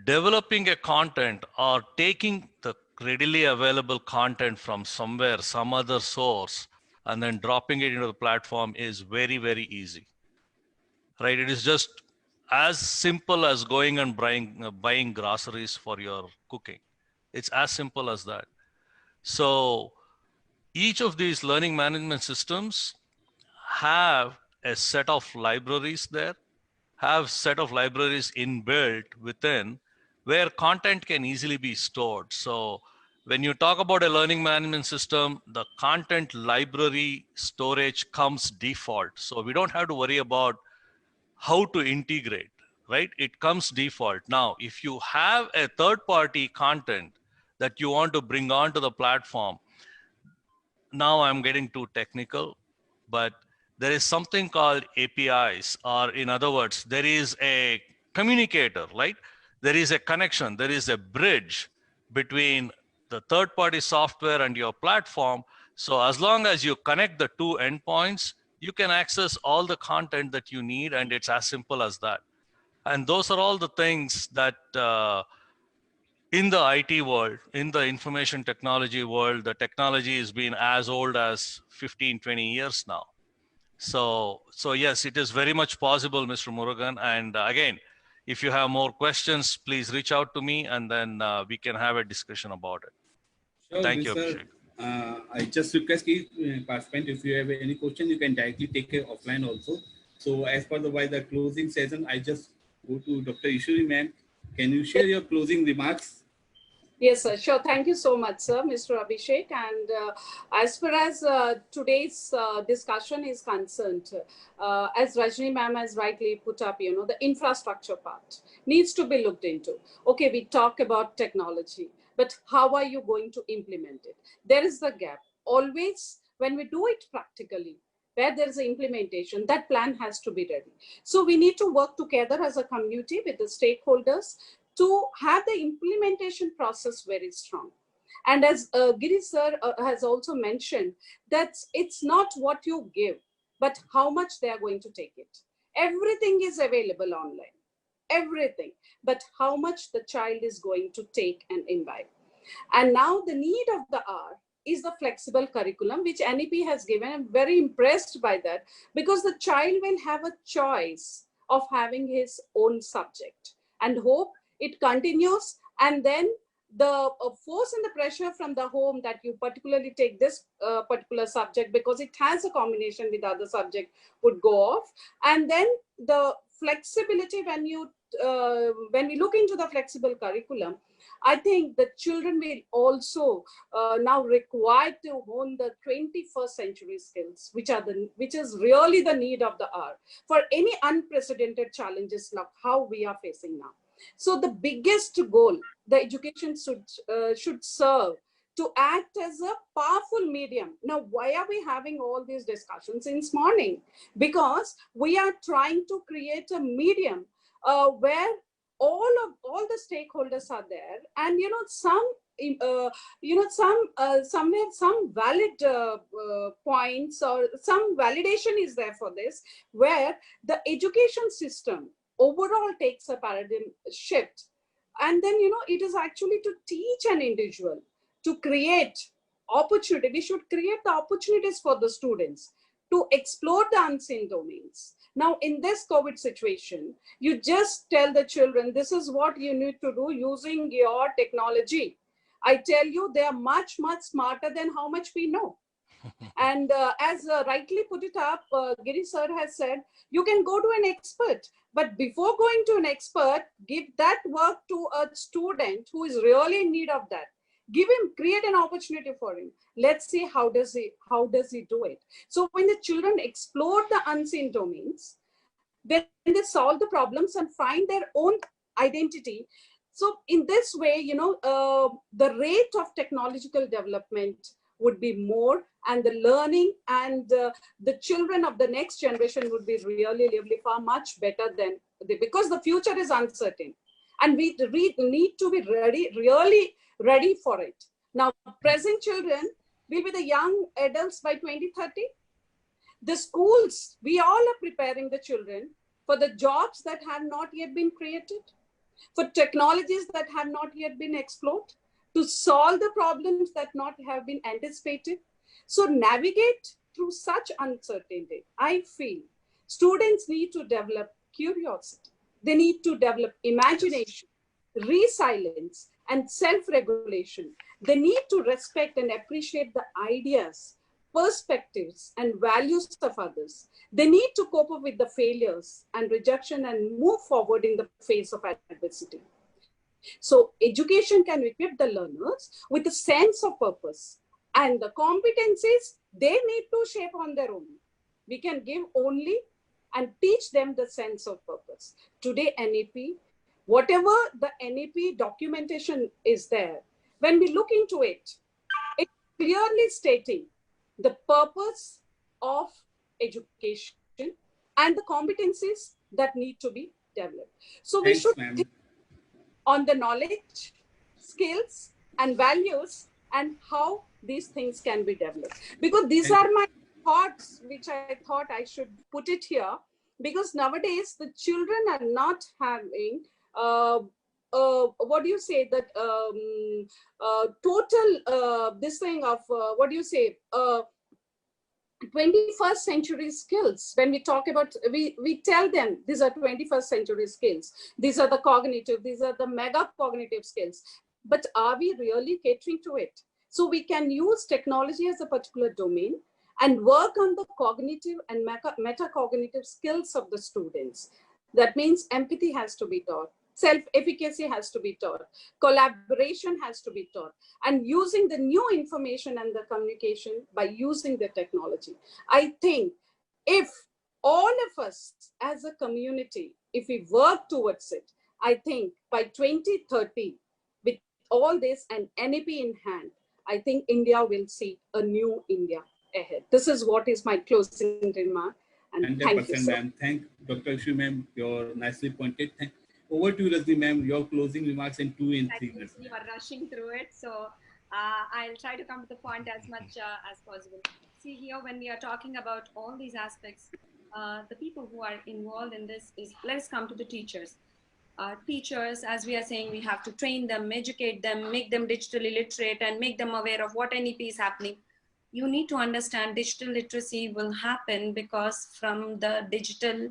developing a content or taking the readily available content from somewhere, some other source, and then dropping it into the platform is very, very easy, right? It is just as simple as going and buying groceries for your cooking. It's as simple as that. So each of these learning management systems have a set of libraries there, have set of libraries inbuilt within, where content can easily be stored. So when you talk about a learning management system, the content library storage comes default. So we don't have to worry about how to integrate, right? It comes default. Now, if you have a third-party content that you want to bring onto the platform, now I'm getting too technical, but there is something called APIs, or in other words, there is a communicator, right? There is a connection, there is a bridge between the third-party software and your platform. So as long as you connect the two endpoints, you can access all the content that you need, and it's as simple as that. And those are all the things that in the IT world, in the information technology world, the technology has been as old as 15, 20 years now. So yes, it is very much possible, Mr. Murugan. And again, if you have more questions, please reach out to me, and then we can have a discussion about it. Sure, Thank you, sir. Abhishek. I just request each participant, if you have any question, you can directly take it offline also. So as per the closing session, I just go to Dr. Ishwari ma'am. Can you share your closing remarks? Yes, sir. Sure. Thank you so much, sir, Mr. Abhishek. And as far as today's discussion is concerned, as Rajni ma'am has rightly put up, the infrastructure part needs to be looked into. Okay, we talk about technology, but how are you going to implement it? There is the gap. Always, when we do it practically, where there is an implementation, that plan has to be ready. So we need to work together as a community with the stakeholders to have the implementation process very strong. And as Giri sir has also mentioned, that it's not what you give, but how much they are going to take it. Everything is available online, everything, but how much the child is going to take and imbibe. And now the need of the hour is the flexible curriculum, which NEP has given. I'm very impressed by that, because the child will have a choice of having his own subject, and hope it continues. And then the force and the pressure from the home that you particularly take this particular subject because it has a combination with other subject would go off. And then the flexibility, when we look into the flexible curriculum, I think the children will also now required to hone the 21st century skills, which is really the need of the hour for any unprecedented challenges like how we are facing now. So the biggest goal the education should serve to act as a powerful medium. Now, why are we having all these discussions since morning? Because we are trying to create a medium where all the stakeholders are there, and some valid points or some validation is there for this, where the education system overall takes a paradigm shift. And then it is actually to teach an individual to create opportunity. We should create the opportunities for the students to explore the unseen domains. Now, in this COVID situation, you just tell the children, this is what you need to do using your technology. I tell you, they are much, much smarter than how much we know. And as rightly put it up, Giri sir has said, you can go to an expert, but before going to an expert, give that work to a student who is really in need of that. Create an opportunity for him. Let's see how does he do it. So when the children explore the unseen domains, then they solve the problems and find their own identity. So in this way, the rate of technological development would be more, and the learning and the children of the next generation would be really far much better than because the future is uncertain, and we need to be really ready for it. Now, present children will be the young adults by 2030. The schools, we all are preparing the children for the jobs that have not yet been created, for technologies that have not yet been explored, to solve the problems that not have been anticipated. So navigate through such uncertainty. I feel students need to develop curiosity. They need to develop imagination, resilience, and self-regulation. They need to respect and appreciate the ideas, perspectives, and values of others. They need to cope up with the failures and rejection and move forward in the face of adversity. So education can equip the learners with a sense of purpose, and the competencies they need to shape on their own. We can give only and teach them the sense of purpose. Today, NEP, whatever the NEP documentation is there, when we look into it, it's clearly stating the purpose of education and the competencies that need to be developed. So we should think on the knowledge, skills, and values, and how these things can be developed. Because these are my thoughts, which I thought I should put it here, because nowadays the children are not having what do you say, that total this thing of what do you say, 21st century skills. When we talk about, we tell them these are 21st century skills, these are the cognitive, these are the mega cognitive skills, but are we really catering to it? So we can use technology as a particular domain and work on the cognitive and metacognitive skills of the students. That means empathy has to be taught, self-efficacy has to be taught, collaboration has to be taught, and using the new information and the communication by using the technology. I think if all of us as a community, if we work towards it, I think by 2030, with all this and NEP in hand, I think India will see a new India ahead. This is what is my closing remark. And thank you, sir. Thank Dr. Ishri ma'am, you're nicely pointed. Over to you, Rajni ma'am, your closing remarks in 2 and 3 minutes. You are rushing through it, so I'll try to come to the point as much as possible. See here, when we are talking about all these aspects, the people who are involved in this is, let's come to the teachers. Teachers, as we are saying, we have to train them, educate them, make them digitally literate, and make them aware of what NEP is happening. You need to understand digital literacy will happen because from the digital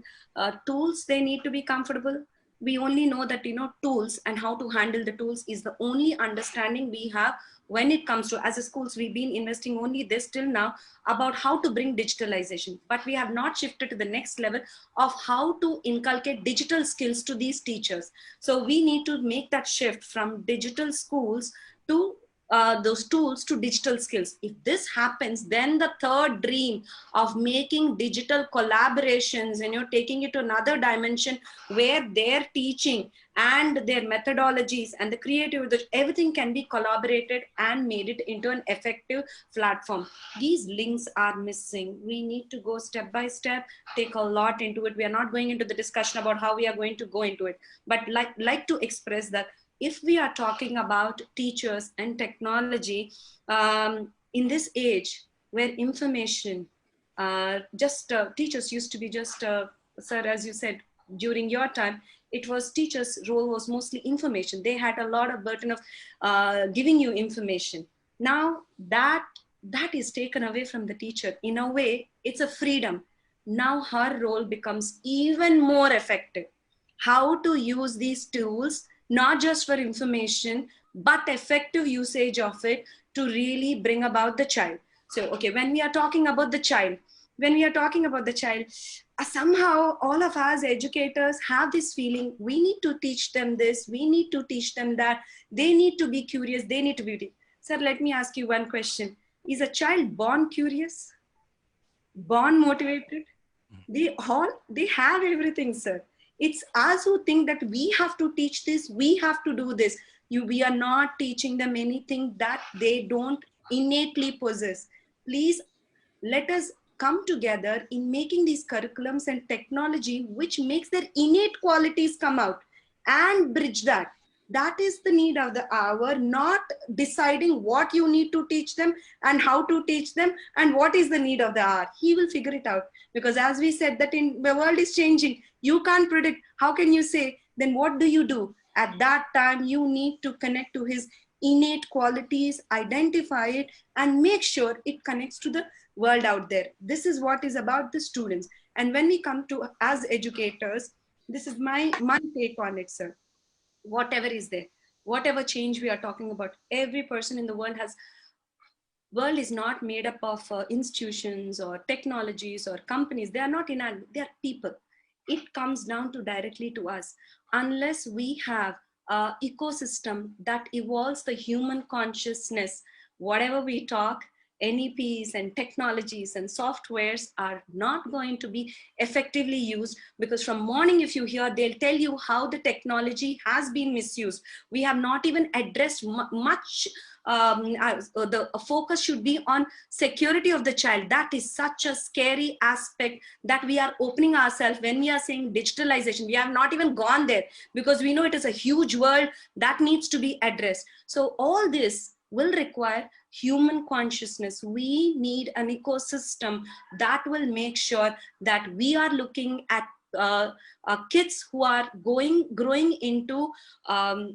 tools, they need to be comfortable. We only know that, tools and how to handle the tools is the only understanding we have when it comes to, as a schools, we've been investing only this till now about how to bring digitalization, but we have not shifted to the next level of how to inculcate digital skills to these teachers. So we need to make that shift from digital schools to those tools to digital skills. If this happens, then the third dream of making digital collaborations and you're taking it to another dimension where their teaching and their methodologies and the creative, everything can be collaborated and made it into an effective platform. These links are missing. We need to go step by step, take a lot into it. We are not going into the discussion about how we are going to go into it, but like to express that if we are talking about teachers and technology in this age where information, teachers used to be just, sir, as you said, during your time, it was teachers' role was mostly information. They had a lot of burden of giving you information. Now that is taken away from the teacher. In a way, it's a freedom. Now her role becomes even more effective. How to use these tools, not just for information, but effective usage of it to really bring about the child. So, okay, when we are talking about the child, somehow all of us educators have this feeling, we need to teach them this, we need to teach them that, they need to be curious, they need to be. Sir, let me ask you one question. Is a child born curious? Born motivated? They have everything, sir. It's us who think that we have to teach this, we have to do this. We are not teaching them anything that they don't innately possess. Please let us come together in making these curriculums and technology which makes their innate qualities come out and bridge that. That is the need of the hour, not deciding what you need to teach them and how to teach them and what is the need of the hour. He will figure it out, because as we said that in the world is changing, you can't predict. How can you say? Then what do you do? At that time, you need to connect to his innate qualities, identify it, and make sure it connects to the world out there. This is what is about the students. And when we come to as educators, this is my take on it, sir. Whatever is there, whatever change we are talking about, every person in the world world is not made up of institutions or technologies or companies. They are not inanimate, they are people. It comes down to directly to us. Unless we have ecosystem that evolves the human consciousness. Whatever we talk, NEPs and technologies and softwares are not going to be effectively used, because from morning, if you hear, they'll tell you how the technology has been misused. We have not even addressed much. The focus should be on security of the child. That is such a scary aspect that we are opening ourselves when we are saying digitalization. We have not even gone there, because we know it is a huge world that needs to be addressed. So all this will require human consciousness. We need an ecosystem that will make sure that we are looking at kids who are growing into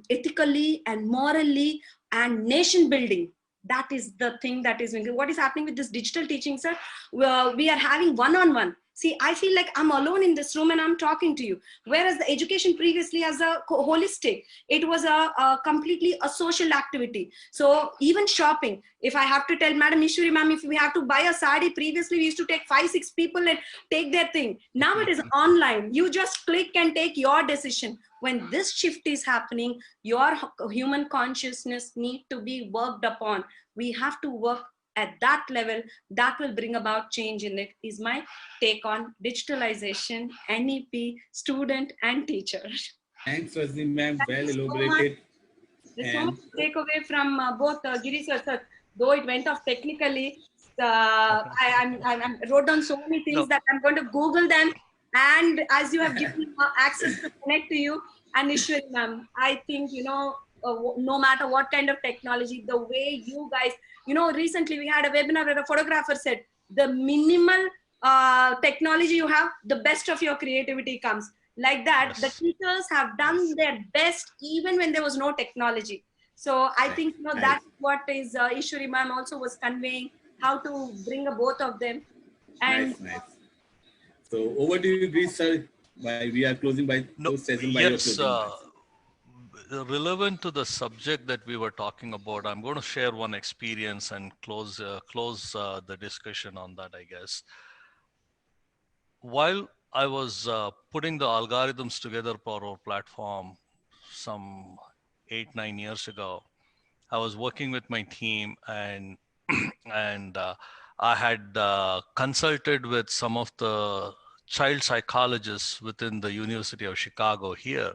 ethically and morally and nation building. That is the thing that is what is happening with this digital teaching, sir. We are having one-on-one. See, I feel like I'm alone in this room and I'm talking to you. Whereas the education previously as a holistic, it was a completely a social activity. So even shopping, if I have to tell Madam Ishwari ma'am, if we have to buy a sari, previously we used to take 5-6 people and take their thing. Now it is online. You just click and take your decision. When this shift is happening, your human consciousness need to be worked upon. We have to work at that level. That will bring about change in it, is my take on digitalization, NEP, student and teacher. Thanks, Rajni ma'am. Well you so elaborated. There's so much to take away from both Giri sir, though it went off technically. I wrote down so many things that I'm going to Google them. And as you have given me access to connect to you and Ishwari ma'am, I think, no matter what kind of technology, the way you guys, recently we had a webinar where a photographer said, the minimal technology you have, the best of your creativity comes. Like that, Yes. the teachers have done their best even when there was no technology. So I think that's what is Ishwari ma'am also was conveying, how to bring both of them. And Nice. So over to you, Greece, sir. We are closing by session by your Yes, closing. relevant to the subject that we were talking about, I'm going to share one experience and close the discussion on that, I guess. While I was putting the algorithms together for our platform some 8-9 years ago, I was working with my team, and I had consulted with some of the child psychologists within the University of Chicago here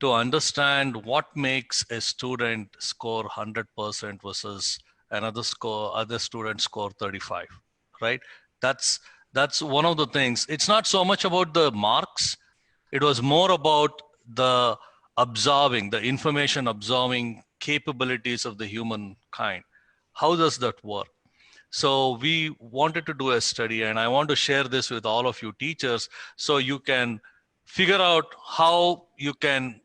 to understand what makes a student score 100% versus other student score 35, right? That's one of the things. It's not so much about the marks. It was more about the information absorbing capabilities of the humankind. How does that work? So we wanted to do a study, and I want to share this with all of you teachers so you can figure out how you can,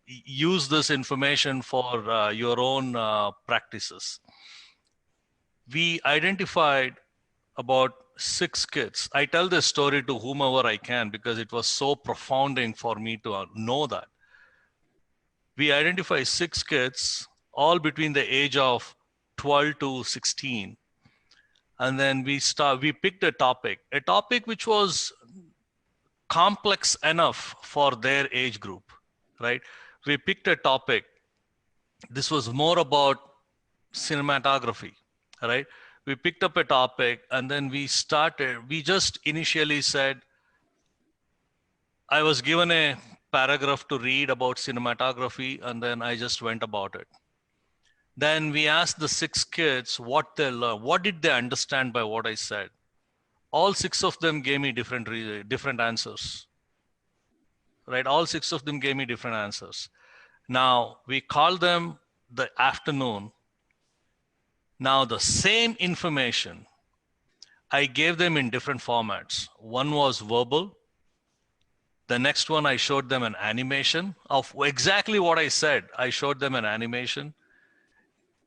use this information for your own practices. We identified about 6 kids. I tell this story to whomever I can because it was so profounding for me to know that. We identify 6 kids, all between the age of 12 to 16. And then we picked a topic which was complex enough for their age group, right? We picked a topic. This was more about cinematography, right? We picked up a topic and then we just initially said, I was given a paragraph to read about cinematography, and then I just went about it. Then we asked the 6 kids what they learned. What did they understand by what I said? All 6 of them gave me different answers, right? All 6 of them gave me different answers. Now we call them the afternoon. Now the same information I gave them in different formats. One was verbal. The next one, I showed them an animation of exactly what I said. I showed them an animation.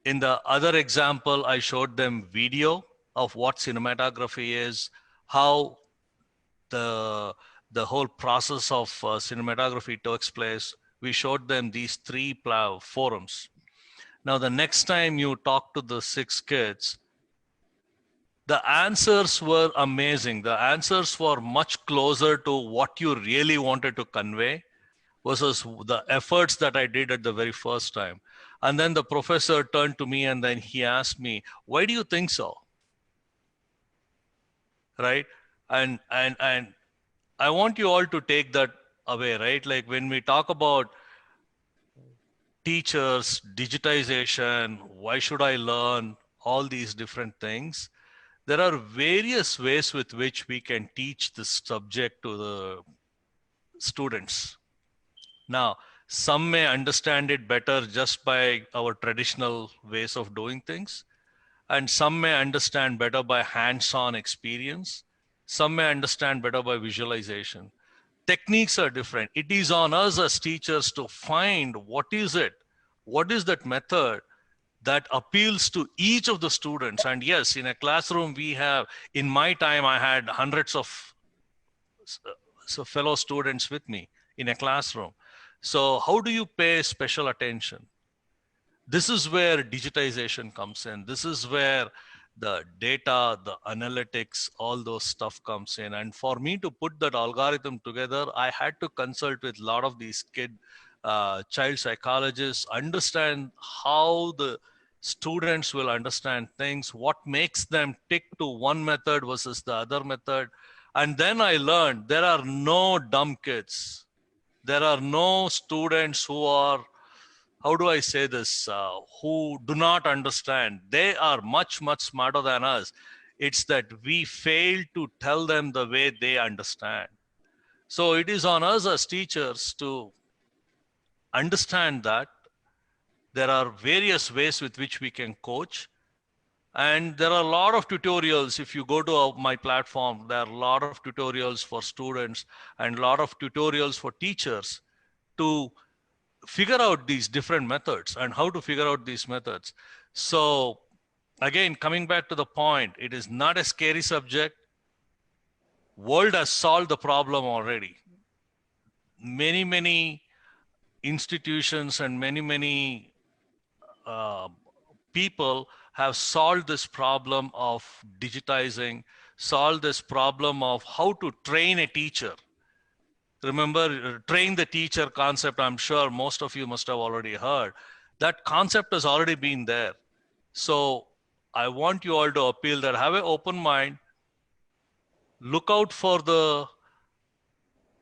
In the other example, I showed them video of what cinematography is, how the whole process of cinematography takes place. We showed them these 3 forums. Now, the next time you talk to the 6 kids, the answers were amazing. The answers were much closer to what you really wanted to convey. versus the efforts that I did at the very first time. And then the professor turned to me and then he asked me, why do you think so? Right? And I want you all to take that away, right? Like when we talk about teachers, digitization, why should I learn, all these different things, there are various ways with which we can teach this subject to the students. Now, some may understand it better just by our traditional ways of doing things, and some may understand better by hands-on experience. Some may understand better by visualization. Techniques are different. It is on us as teachers to find what is that method that appeals to each of the students. And yes, in a classroom we have, in my time, I had hundreds of fellow students with me in a classroom. So how do you pay special attention? This is where digitization comes in. This is where the data, the analytics, all those stuff comes in. And for me to put that algorithm together, I had to consult with a lot of these child psychologists, understand how the students will understand things, what makes them tick to one method versus the other method. And then I learned there are no dumb kids. There are no students who are, how do I say this, who do not understand. They are much, much smarter than us. It's that we fail to tell them the way they understand. So it is on us as teachers to understand that there are various ways with which we can coach. And there are a lot of tutorials. If you go to my platform, there are a lot of tutorials for students and a lot of tutorials for teachers to figure out these different methods and how to figure out these methods. So again, coming back to the point, it is not a scary subject. World has solved the problem already. Many, many institutions and many people have solved this problem of digitizing, solved this problem of how to train a teacher. Remember, train the teacher concept, I'm sure most of you must have already heard. That concept has already been there. So I want you all to appeal that, have an open mind, look out for the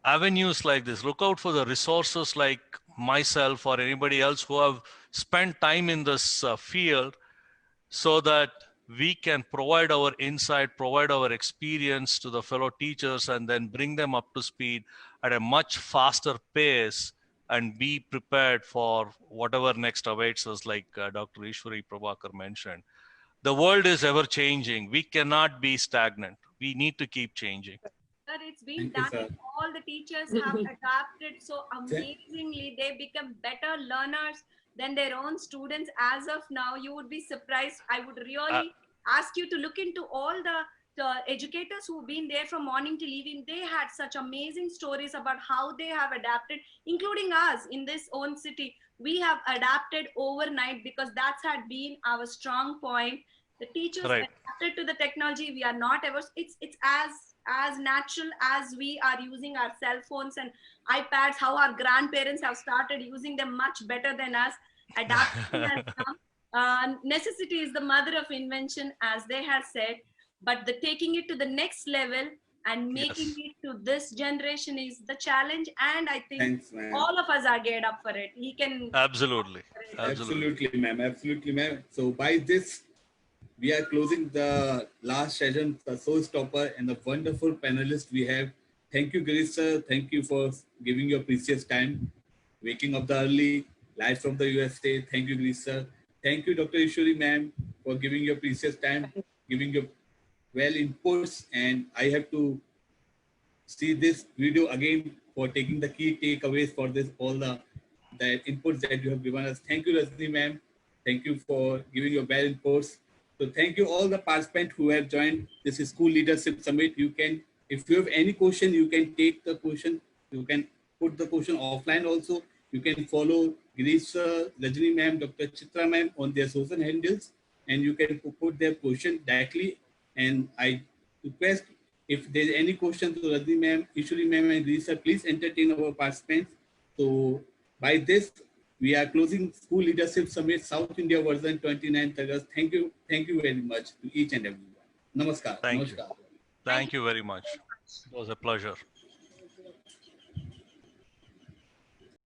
avenues like this, look out for the resources like myself or anybody else who have spent time in this field, so that we can provide our insight, provide our experience to the fellow teachers, and then bring them up to speed at a much faster pace and be prepared for whatever next awaits us, like Dr. Ishwari Prabhakar mentioned. The world is ever changing. We cannot be stagnant. We need to keep changing. Sir, it's been done. All the teachers have adapted so amazingly. They become better learners than their own students. As of now, you would be surprised. I would really ask you to look into all the educators who've been there from morning till evening. They had such amazing stories about how they have adapted, including us in this own city. We have adapted overnight because that's had been our strong point. The teachers adapted to the technology. We are not ever, it's as natural as we are using our cell phones and iPads, how our grandparents have started using them much better than us. Adaptation has come. Necessity is the mother of invention, as they have said, but the taking it to the next level and making it to this generation is the challenge. And I think all of us are geared up for it. He can. Absolutely. Absolutely, ma'am. Absolutely, ma'am. So by this, we are closing the last session, the showstopper and the wonderful panelists we have. Thank you, Girish sir. Thank you for giving your precious time, waking up the early, live from the USA. Thank you, Girish sir. Thank you, Dr. Ishwari ma'am, for giving your precious time, giving your well inputs. And I have to see this video again for taking the key takeaways for this, all the inputs that you have given us. Thank you, Rajni ma'am. Thank you for giving your well inputs. So thank you all the participants who have joined this School Leadership Summit. You can, if you have any question, you can take the question. You can put the question offline also. You can follow Girish sir, Rajni ma'am, Dr. Chitra ma'am on their social handles, and you can put their question directly. And I request, if there's any question to Rajni ma'am, Ishwari ma'am and Girish sir, please entertain our participants. So by this, we are closing School Leadership Summit South India version 29th August. Thank you very much to each and everyone. Namaskar. Thank you. Namaskar. Thank you very much. It was a pleasure.